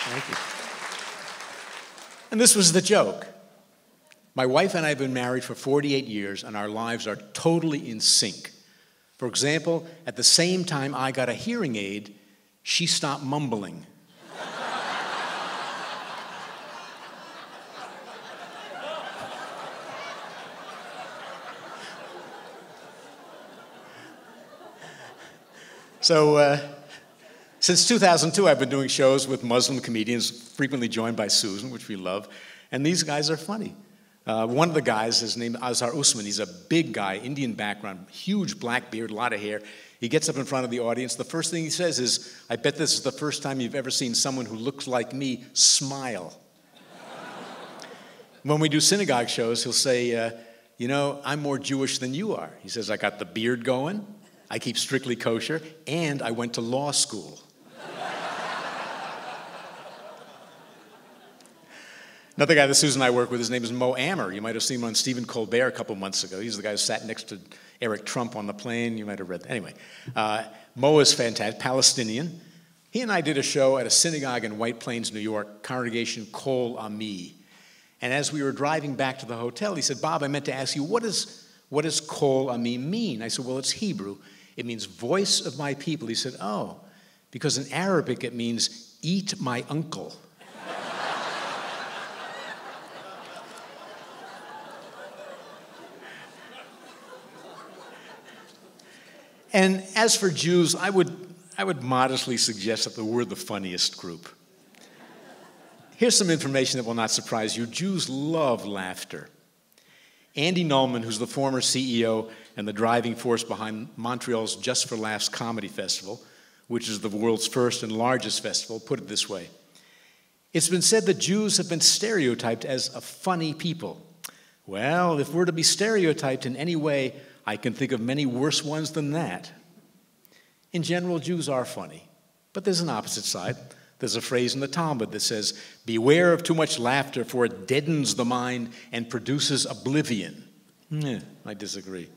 Thank you. And this was the joke. My wife and I have been married for 48 years, and our lives are totally in sync. For example, at the same time I got a hearing aid, she stopped mumbling. So, since 2002, I've been doing shows with Muslim comedians, frequently joined by Susan, which we love, and these guys are funny. One of the guys is named Azhar Usman. He's a big guy, Indian background, huge black beard, a lot of hair. He gets up in front of the audience. The first thing he says is, "I bet this is the first time you've ever seen someone who looks like me smile." When we do synagogue shows, he'll say, "You know, I'm more Jewish than you are." He says, "I got the beard going, I keep strictly kosher, and I went to law school." Another guy that Susan and I work with, his name is Mo Amer. You might have seen him on Stephen Colbert a couple months ago. He's the guy who sat next to Eric Trump on the plane. You might have read that. Anyway, Mo is fantastic, Palestinian. He and I did a show at a synagogue in White Plains, New York, congregation Kol Ami. And as we were driving back to the hotel, he said, "Bob, I meant to ask you, what does Kol Ami mean?" I said, "Well, it's Hebrew. It means voice of my people." He said, "Oh, because in Arabic it means eat my uncle." And as for Jews, I would modestly suggest that we're the funniest group. Here's some information that will not surprise you. Jews love laughter. Andy Nullman, who's the former CEO and the driving force behind Montreal's Just for Laughs Comedy Festival, which is the world's first and largest festival, put it this way: "It's been said that Jews have been stereotyped as a funny people. Well, if we're to be stereotyped in any way, I can think of many worse ones than that. In general, Jews are funny, but there's an opposite side. There's a phrase in the Talmud that says, 'Beware of too much laughter, for it deadens the mind and produces oblivion.'" I disagree.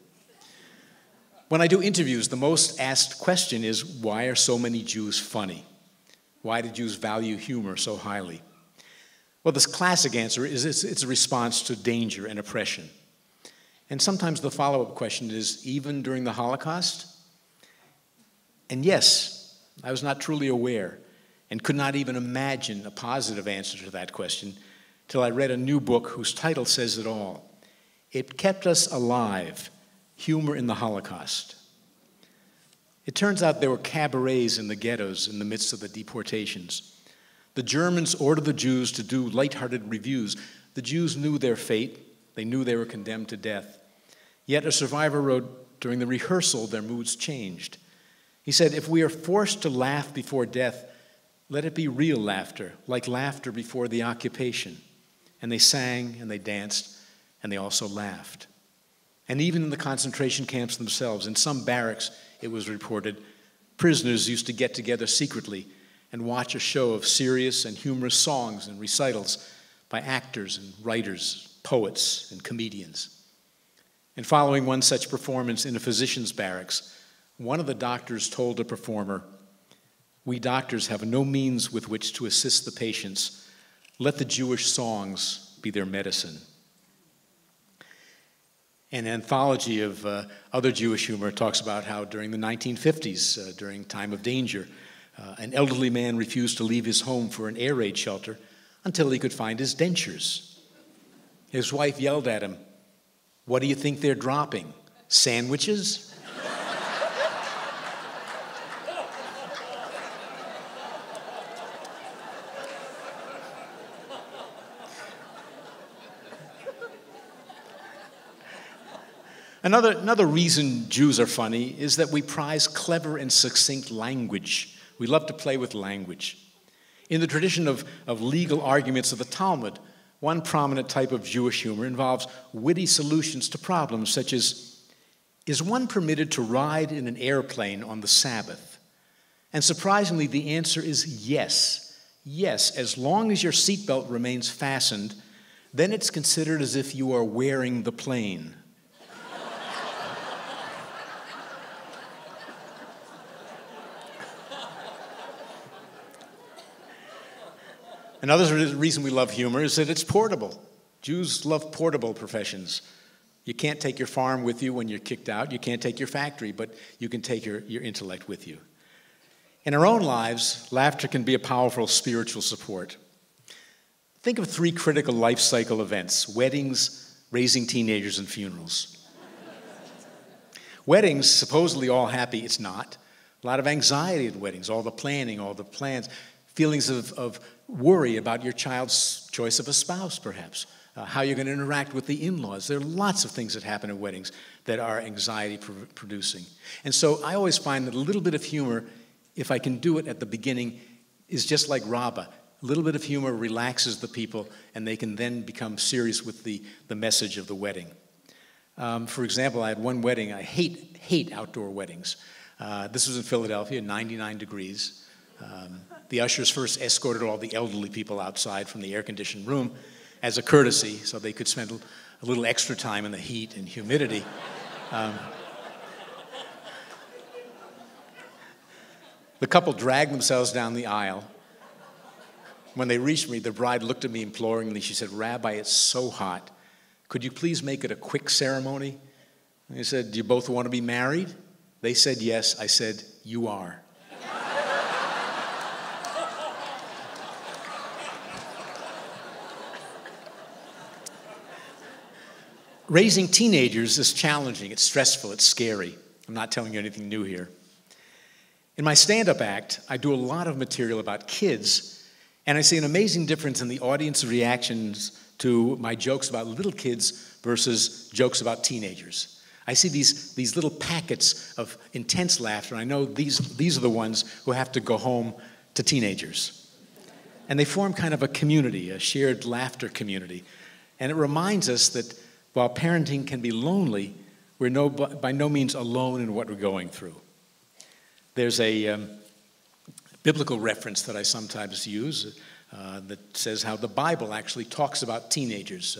When I do interviews, the most asked question is, why are so many Jews funny? Why do Jews value humor so highly? Well, this classic answer is it's a response to danger and oppression. And sometimes the follow-up question is, even during the Holocaust? And yes, I was not truly aware and could not even imagine a positive answer to that question till I read a new book whose title says it all. It Kept Us Alive, Humor in the Holocaust. It turns out there were cabarets in the ghettos in the midst of the deportations. The Germans ordered the Jews to do lighthearted reviews. The Jews knew their fate. They knew they were condemned to death. Yet a survivor wrote, during the rehearsal, their moods changed. He said, "If we are forced to laugh before death, let it be real laughter, like laughter before the occupation." And they sang and they danced and they also laughed. And even in the concentration camps themselves, in some barracks, it was reported, prisoners used to get together secretly and watch a show of serious and humorous songs and recitals by actors and writers, poets and comedians. And following one such performance in a physician's barracks, one of the doctors told a performer, "We doctors have no means with which to assist the patients. Let the Jewish songs be their medicine." An anthology of other Jewish humor talks about how during the 1950s, during time of danger, an elderly man refused to leave his home for an air raid shelter until he could find his dentures. His wife yelled at him, "What do you think they're dropping? Sandwiches?" Another reason Jews are funny is that we prize clever and succinct language. We love to play with language. In the tradition of legal arguments of the Talmud, one prominent type of Jewish humor involves witty solutions to problems such as, is one permitted to ride in an airplane on the Sabbath? And surprisingly, the answer is yes. Yes, as long as your seatbelt remains fastened, then it's considered as if you are wearing the plane. Another reason we love humor is that it's portable. Jews love portable professions. You can't take your farm with you when you're kicked out. You can't take your factory, but you can take your intellect with you. In our own lives, laughter can be a powerful spiritual support. Think of 3 critical life cycle events: weddings, raising teenagers, and funerals. Weddings, supposedly all happy, it's not. A lot of anxiety at weddings, all the planning, all the plans, feelings of worry about your child's choice of a spouse, perhaps, how you're going to interact with the in-laws. There are lots of things that happen at weddings that are anxiety-producing. And so I always find that a little bit of humor, if I can do it at the beginning, is just like Rabbah. A little bit of humor relaxes the people, and they can then become serious with the message of the wedding. For example, I had one wedding. I hate outdoor weddings. This was in Philadelphia, 99 degrees. The ushers first escorted all the elderly people outside from the air-conditioned room as a courtesy so they could spend a little extra time in the heat and humidity. The couple dragged themselves down the aisle. When they reached me, the bride looked at me imploringly. She said, "Rabbi, it's so hot. Could you please make it a quick ceremony?" And I said, "Do you both want to be married?" They said yes. I said, "You are." Raising teenagers is challenging, it's stressful, it's scary. I'm not telling you anything new here. In my stand-up act, I do a lot of material about kids, and I see an amazing difference in the audience reactions to my jokes about little kids versus jokes about teenagers. I see these little packets of intense laughter, and I know these are the ones who have to go home to teenagers. And they form kind of a community, a shared laughter community. And it reminds us that while parenting can be lonely, we're by no means alone in what we're going through. There's a biblical reference that I sometimes use that says how the Bible actually talks about teenagers.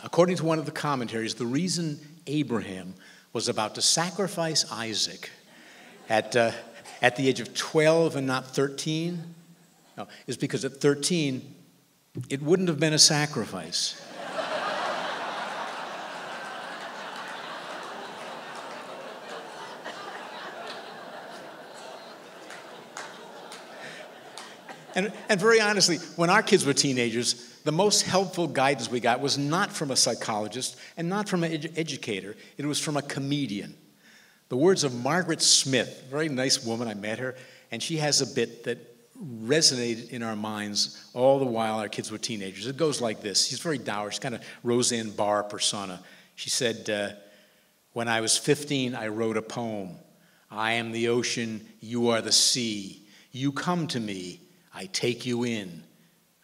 According to one of the commentaries, the reason Abraham was about to sacrifice Isaac at the age of 12 and not 13 is because at 13, it wouldn't have been a sacrifice. And very honestly, when our kids were teenagers, the most helpful guidance we got was not from a psychologist and not from an educator. It was from a comedian. The words of Margaret Smith, a very nice woman, I met her, and she has a bit that resonated in our minds all the while our kids were teenagers. It goes like this. She's very dour. She's kind of Roseanne Barr persona. She said, "When I was 15, I wrote a poem. I am the ocean, you are the sea. You come to me, I take you in.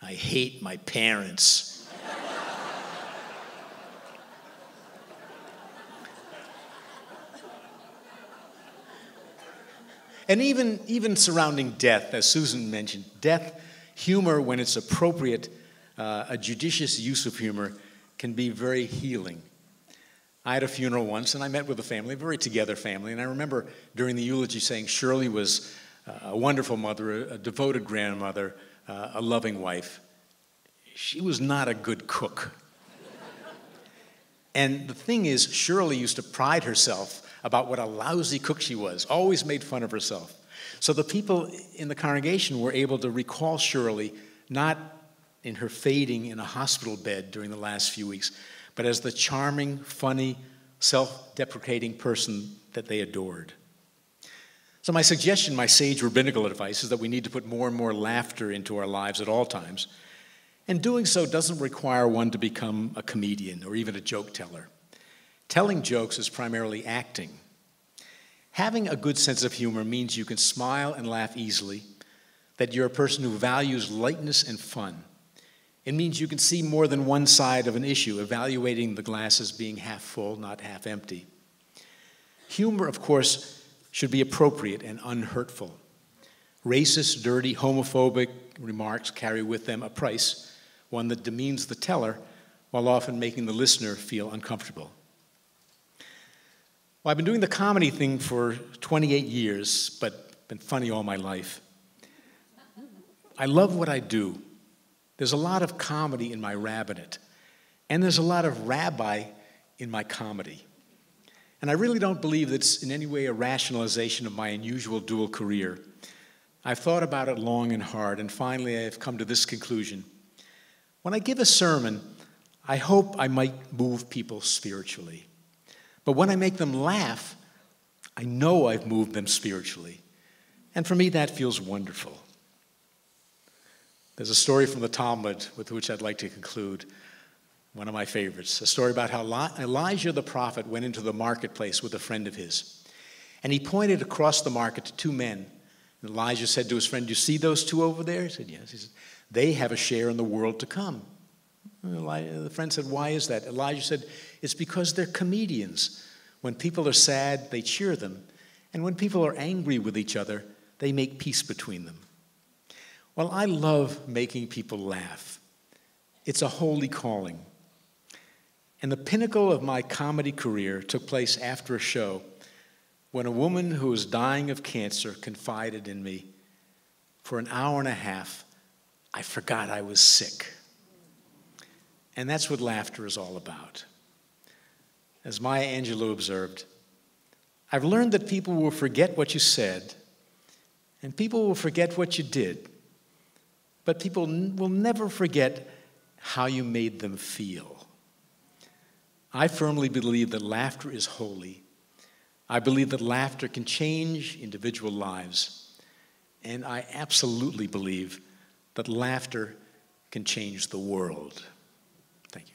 I hate my parents." And even surrounding death, as Susan mentioned, death, humor, when it's appropriate, a judicious use of humor can be very healing. I had a funeral once, and I met with a family, a very together family, and I remember during the eulogy saying Shirley was a wonderful mother, a devoted grandmother, a loving wife. She was not a good cook. And the thing is, Shirley used to pride herself about what a lousy cook she was, always made fun of herself. So the people in the congregation were able to recall Shirley, not in her fading in a hospital bed during the last few weeks, but as the charming, funny, self-deprecating person that they adored. So my suggestion, my sage rabbinical advice, is that we need to put more and more laughter into our lives at all times. And doing so doesn't require one to become a comedian or even a joke teller. Telling jokes is primarily acting. Having a good sense of humor means you can smile and laugh easily, that you're a person who values lightness and fun. It means you can see more than one side of an issue, evaluating the glass as being half full, not half empty. Humor, of course, should be appropriate and unhurtful. Racist, dirty, homophobic remarks carry with them a price, one that demeans the teller while often making the listener feel uncomfortable. Well, I've been doing the comedy thing for 28 years, but been funny all my life. I love what I do. There's a lot of comedy in my rabbinate, and there's a lot of rabbi in my comedy. And I really don't believe that's in any way a rationalization of my unusual dual career. I've thought about it long and hard, and finally I've come to this conclusion. When I give a sermon, I hope I might move people spiritually. But when I make them laugh, I know I've moved them spiritually. And for me, that feels wonderful. There's a story from the Talmud with which I'd like to conclude, one of my favorites, a story about how Elijah the prophet went into the marketplace with a friend of his. And he pointed across the market to two men. And Elijah said to his friend, "Do you see those two over there?" He said, "Yes." He said, "They have a share in the world to come." The friend said, "Why is that?" Elijah said, "It's because they're comedians. When people are sad, they cheer them. And when people are angry with each other, they make peace between them." Well, I love making people laugh. It's a holy calling. And the pinnacle of my comedy career took place after a show when a woman who was dying of cancer confided in me. For an hour and a half, I forgot I was sick. And that's what laughter is all about. As Maya Angelou observed, I've learned that people will forget what you said, and people will forget what you did, but people will never forget how you made them feel. I firmly believe that laughter is holy. I believe that laughter can change individual lives, and I absolutely believe that laughter can change the world. Thank you.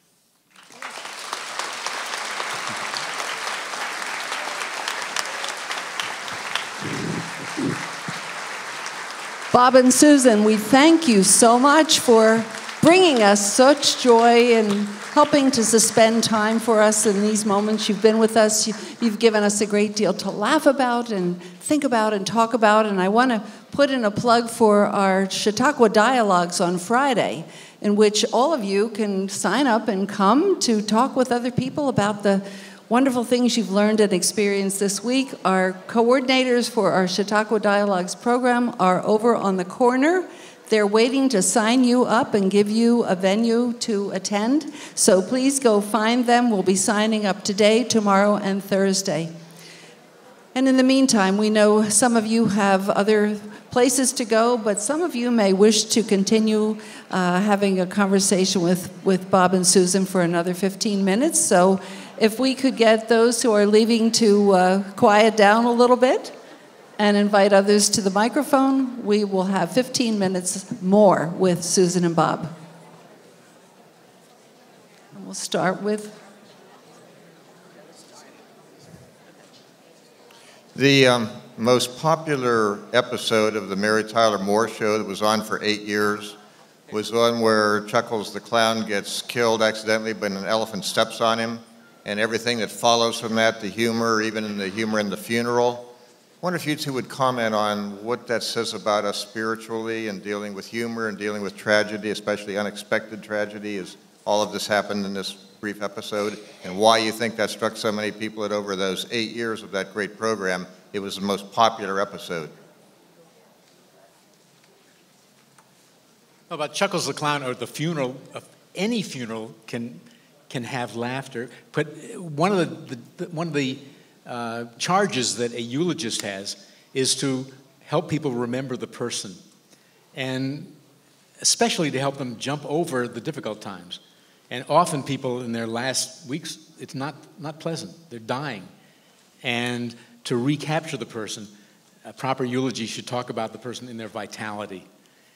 Bob and Susan, we thank you so much for bringing us such joy and helping to suspend time for us in these moments. You've been with us. You've given us a great deal to laugh about and think about and talk about. And I want to put in a plug for our Chautauqua Dialogues on Friday, in which all of you can sign up and come to talk with other people about the wonderful things you've learned and experienced this week. Our coordinators for our Chautauqua Dialogues program are over on the corner. They're waiting to sign you up and give you a venue to attend. So please go find them. We'll be signing up today, tomorrow, and Thursday. And in the meantime, we know some of you have other places to go, but some of you may wish to continue having a conversation with Bob and Susan for another 15 minutes. So if we could get those who are leaving to quiet down a little bit and invite others to the microphone, we will have 15 minutes more with Susan and Bob. And we'll start with... The most popular episode of the Mary Tyler Moore Show that was on for 8 years was one where Chuckles the Clown gets killed accidentally when an elephant steps on him, and everything that follows from that, the humor, even in the humor in the funeral. I wonder if you two would comment on what that says about us spiritually and dealing with humor and dealing with tragedy, especially unexpected tragedy, as all of this happened in this brief episode, and why you think that struck so many people that over those 8 years of that great program, it was the most popular episode. About Chuckles the Clown, or the funeral, any funeral can have laughter, but one of the charges that a eulogist has is to help people remember the person, and especially to help them jump over the difficult times. And often people in their last weeks, it's not pleasant. They're dying. And to recapture the person, a proper eulogy should talk about the person in their vitality.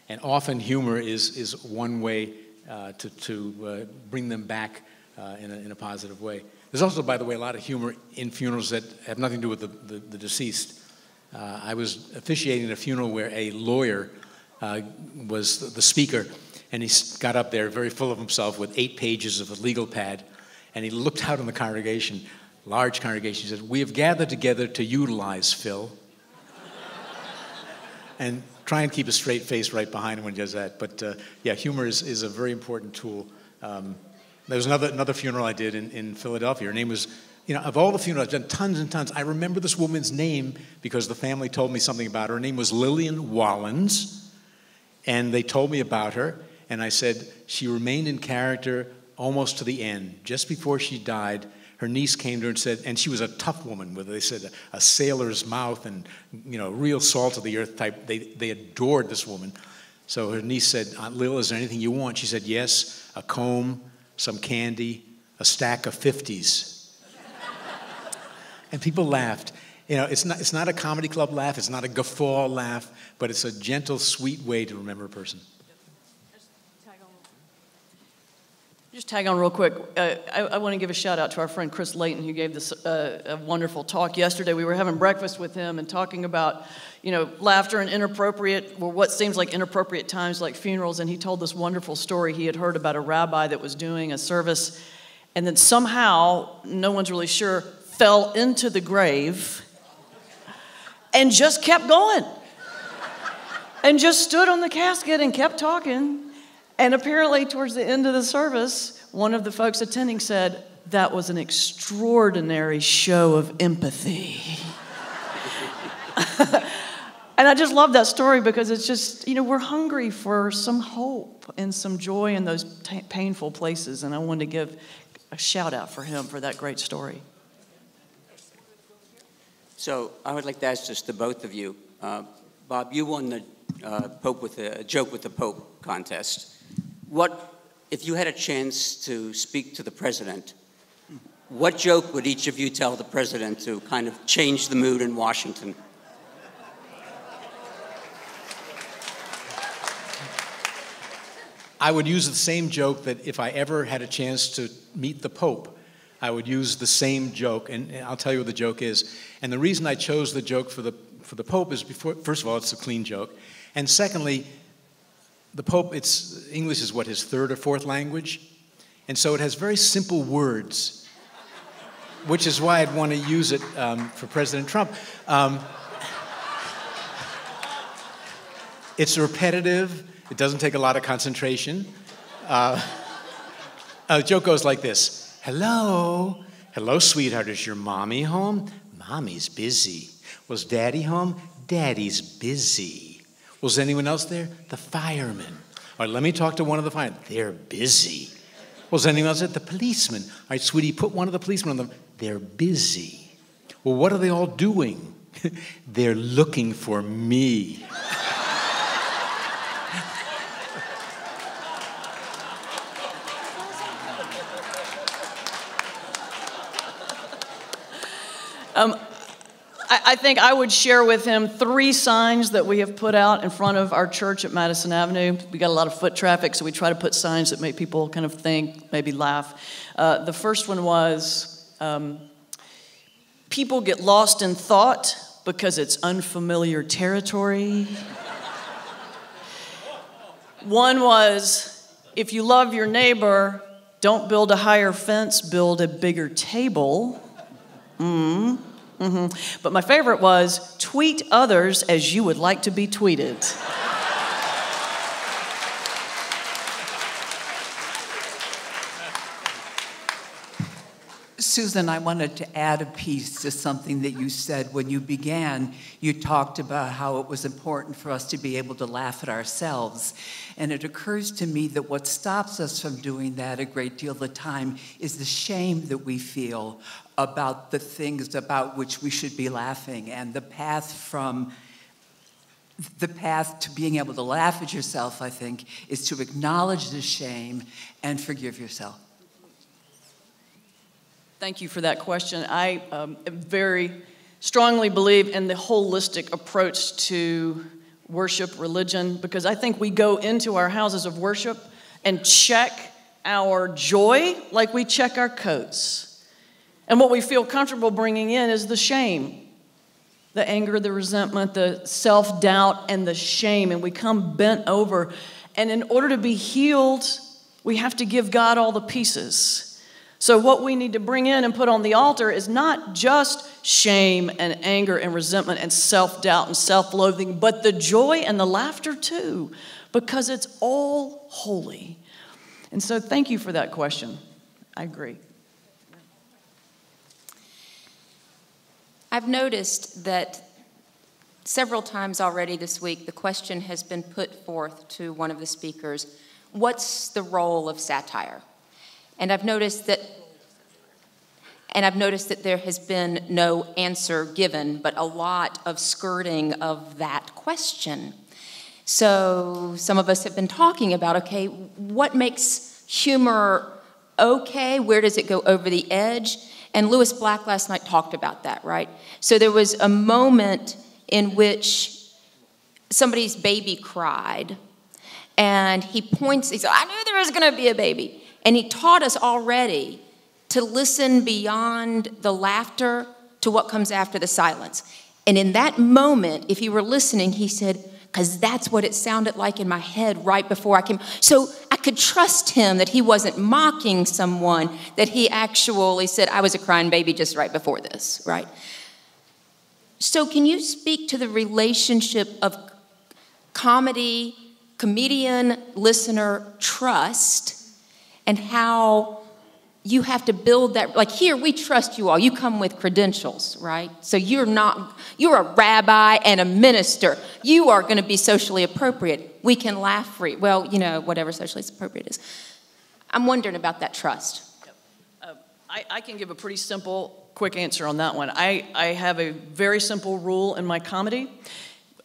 And often humor is one way to bring them back in a positive way. There's also, by the way, a lot of humor in funerals that have nothing to do with the deceased. I was officiating a funeral where a lawyer was the speaker, and he got up there very full of himself with 8 pages of a legal pad, and he looked out on the congregation, large congregation. He said, "We have gathered together to utilize Phil." And try and keep a straight face right behind him when he does that. But yeah, humor is a very important tool. There was another funeral I did in Philadelphia. Her name was, of all the funerals, I've done tons and tons. I remember this woman's name because the family told me something about her. Her name was Lillian Wallens, and they told me about her. And I said, she remained in character almost to the end. Just before she died, her niece came to her and said, and she was a tough woman with, they said, a sailor's mouth and, real salt of the earth type. They adored this woman. So her niece said, "Aunt Lil, is there anything you want?" She said, "Yes, a comb, some candy, a stack of 50s. And people laughed. It's not a comedy club laugh. It's not a guffaw laugh, but it's a gentle, sweet way to remember a person. Just tag on real quick. I want to give a shout out to our friend Chris Layton, who gave this a wonderful talk yesterday. We were having breakfast with him and talking about, laughter and inappropriate, or what seems like inappropriate times like funerals. And he told this wonderful story he had heard about a rabbi that was doing a service, and then somehow, no one's really sure, fell into the grave and just kept going. And just stood on the casket and kept talking. And apparently, towards the end of the service, one of the folks attending said, "That was an extraordinary show of empathy." And I just love that story because it's just, we're hungry for some hope and some joy in those painful places. And I wanted to give a shout out for him for that great story. So I would like to ask this to both of you. Bob, you won the Pope with a joke with the Pope contest. If you had a chance to speak to the president, what joke would each of you tell the president to kind of change the mood in Washington? I would use the same joke that if I ever had a chance to meet the Pope, I would use the same joke, and I'll tell you what the joke is. And the reason I chose the joke for the Pope is, first of all, it's a clean joke, and secondly, the Pope, English is what, his third or fourth language? And so it has very simple words, which is why I'd want to use it for President Trump. It's repetitive. It doesn't take a lot of concentration. The joke goes like this. Hello, sweetheart, is your mommy home? Mommy's busy. Was Daddy home? Daddy's busy. Was anyone else there? The firemen. All right, let me talk to one of the firemen. They're busy. Was anyone else there? The policeman. All right, sweetie, put one of the policemen on them. They're busy. Well, what are they all doing? They're looking for me. I think I would share with him 3 signs that we have put out in front of our church at Madison Avenue. We got a lot of foot traffic, so we try to put signs that make people kind of think, maybe laugh. The first one was, people get lost in thought because it's unfamiliar territory. One was, if you love your neighbor, don't build a higher fence, build a bigger table. But my favorite was, tweet others as you would like to be tweeted. Susan, I wanted to add a piece to something that you said when you began. You talked about how it was important for us to be able to laugh at ourselves. And it occurs to me that what stops us from doing that a great deal of the time is the shame that we feel about the things about which we should be laughing. And the path to being able to laugh at yourself, I think, is to acknowledge the shame and forgive yourself. Thank you for that question. I very strongly believe in the holistic approach to worship, religion, because I think we go into our houses of worship and check our joy like we check our coats. And what we feel comfortable bringing in is the shame. The anger, the resentment, the self-doubt, and the shame, and we come bent over. And in order to be healed, we have to give God all the pieces. So what we need to bring in and put on the altar is not just shame and anger and resentment and self-doubt and self-loathing, but the joy and the laughter too, because it's all holy. And so thank you for that question. I agree. I've noticed that several times already this week, the question has been put forth to one of the speakers, what's the role of satire? And I've noticed that there has been no answer given, but a lot of skirting of that question. So some of us have been talking about, okay, what makes humor okay? Where does it go over the edge? And Lewis Black last night talked about that, right? So there was a moment in which somebody's baby cried, and he said, I knew there was going to be a baby. And he taught us already to listen beyond the laughter to what comes after the silence. And in that moment, if you were listening, he said, because that's what it sounded like in my head right before I came. So I could trust him that he wasn't mocking someone, that he actually said, I was a crying baby just right before this, right? So can you speak to the relationship of comedy, comedian, listener trust, and how you have to build that? Like here, we trust you all. You come with credentials, right? So you're a rabbi and a minister. You are going to be socially appropriate. We can laugh free. Well, whatever socially appropriate is. I'm wondering about that trust. I can give a pretty simple, quick answer on that one. I have a very simple rule in my comedy.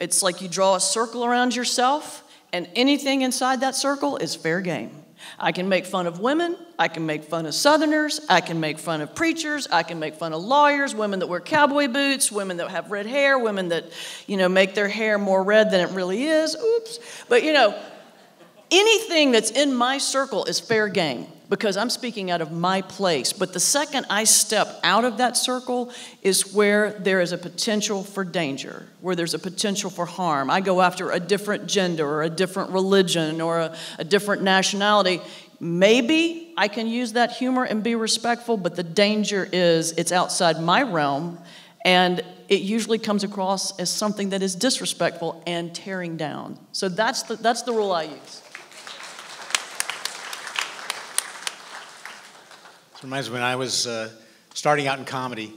It's like you draw a circle around yourself, and anything inside that circle is fair game. I can make fun of women, I can make fun of Southerners, I can make fun of preachers, I can make fun of lawyers, women that wear cowboy boots, women that have red hair, women that, make their hair more red than it really is. Oops. But, anything that's in my circle is fair game because I'm speaking out of my place. But the second I step out of that circle is where there is a potential for danger, where there's a potential for harm. I go after a different gender or a different religion or a different nationality. Maybe I can use that humor and be respectful, but the danger is it's outside my realm, and it usually comes across as something that is disrespectful and tearing down. So that's the rule I use. It reminds me when I was starting out in comedy,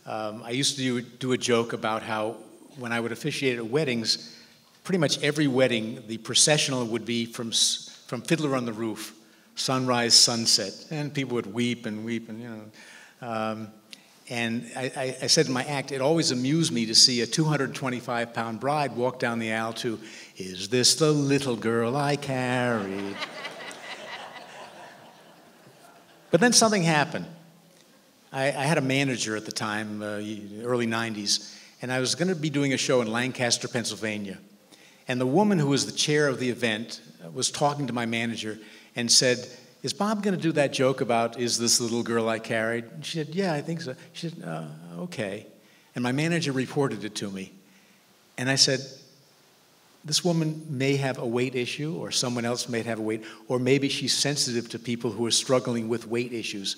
I used to do a joke about how when I would officiate at weddings, pretty much every wedding, the processional would be from Fiddler on the Roof, sunrise, sunset, and people would weep and weep, and and I said in my act, it always amused me to see a 225-pound bride walk down the aisle to, "Is this the little girl I carried?" But then something happened. I had a manager at the time, early 90s, and I was going to be doing a show in Lancaster, Pennsylvania. And the woman who was the chair of the event was talking to my manager and said, "Is Bob going to do that joke about, is this the little girl I carried?" And she said, "Yeah, I think so." She said, "Okay." And my manager reported it to me. And I said, this woman may have a weight issue, or someone else may have a weight, or maybe she's sensitive to people who are struggling with weight issues.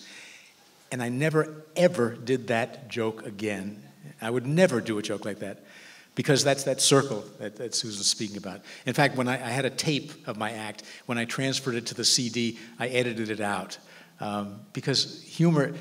And I never, ever did that joke again. I would never do a joke like that, because that's that circle that Susan's speaking about. In fact, when I had a tape of my act, when I transferred it to the CD, I edited it out. Because humor,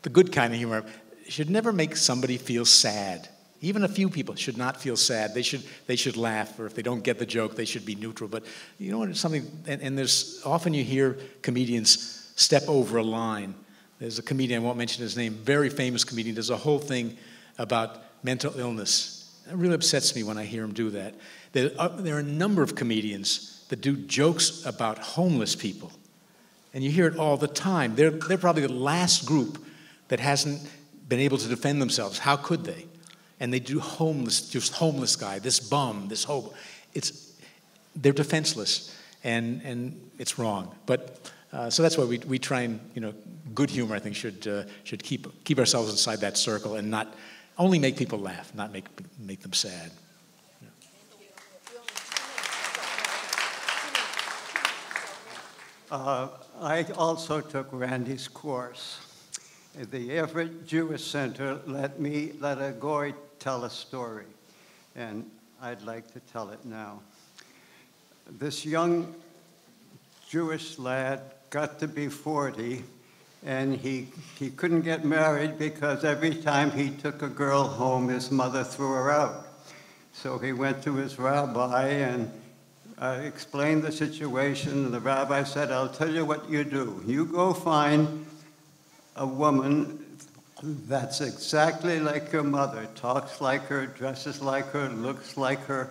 the good kind of humor, should never make somebody feel sad. Even a few people should not feel sad. They should laugh, or if they don't get the joke, they should be neutral. But you know what? It's something, and there's often you hear comedians step over a line. There's a comedian, I won't mention his name, very famous comedian, does a whole thing about mental illness. It really upsets me when I hear him do that. There are a number of comedians that do jokes about homeless people, and you hear it all the time. They're probably the last group that hasn't been able to defend themselves. How could they? And they do homeless guy, this bum, this hobo. They're defenseless, and it's wrong. But so that's why we try and, good humor, I think, should keep ourselves inside that circle and not only make people laugh, not make them sad. I also took Randy's course. The Everett Jewish Center let a goy tell a story, and I'd like to tell it now. This young Jewish lad got to be 40, and he couldn't get married because every time he took a girl home, his mother threw her out. So he went to his rabbi and explained the situation, and the rabbi said, I'll tell you what you do. You go find a woman that's exactly like your mother, talks like her, dresses like her, looks like her,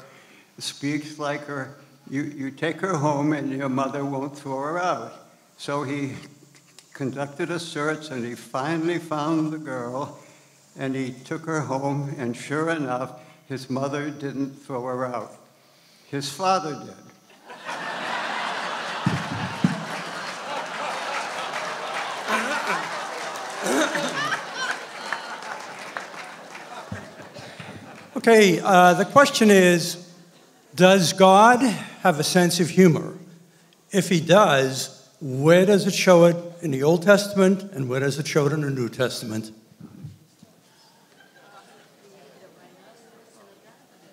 speaks like her. You take her home and your mother won't throw her out. So he conducted a search and he finally found the girl and he took her home, and sure enough, his mother didn't throw her out. His father did. Okay, the question is, does God have a sense of humor? If he does, where does it show it in the Old Testament, and where does it show it in the New Testament?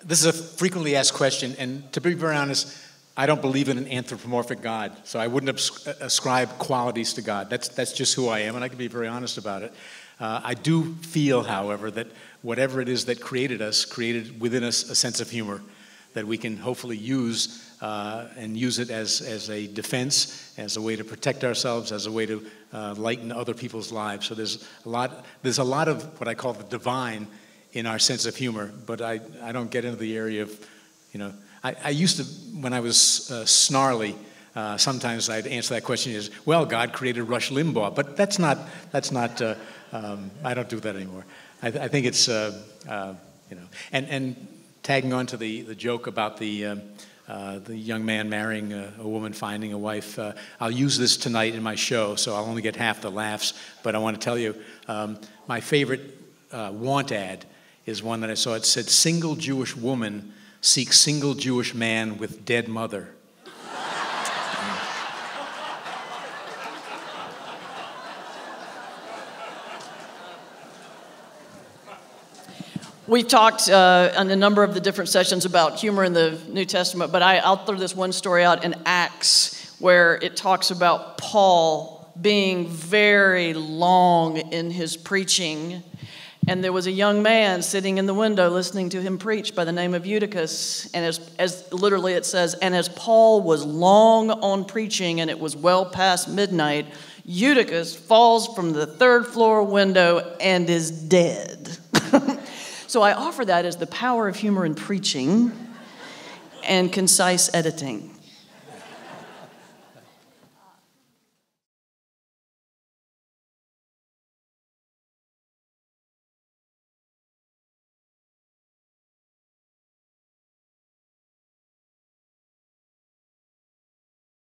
This is a frequently asked question, and to be very honest, I don't believe in an anthropomorphic God, so I wouldn't ascribe qualities to God. That's just who I am, and I can be very honest about it. I do feel, however, that whatever it is that created us, created within us a sense of humor that we can hopefully use and use it as a defense, as a way to protect ourselves, as a way to lighten other people's lives. So there's a lot of what I call the divine in our sense of humor, but I don't get into the area of, I used to, when I was snarly, sometimes I'd answer that question as, well, God created Rush Limbaugh, but that's not I don't do that anymore. I think it's, and tagging on to the joke about the young man marrying a woman, finding a wife, I'll use this tonight in my show, so I'll only get half the laughs, but I want to tell you, my favorite want ad is one that I saw. It said, single Jewish woman seeks single Jewish man with dead mother. We've talked on a number of the different sessions about humor in the New Testament, but I'll throw this one story out in Acts where it talks about Paul being very long in his preaching. And there was a young man sitting in the window listening to him preach by the name of Eutychus. And as literally it says, and as Paul was long on preaching and it was well past midnight, Eutychus falls from the third floor window and is dead. So I offer that as the power of humor in preaching and concise editing.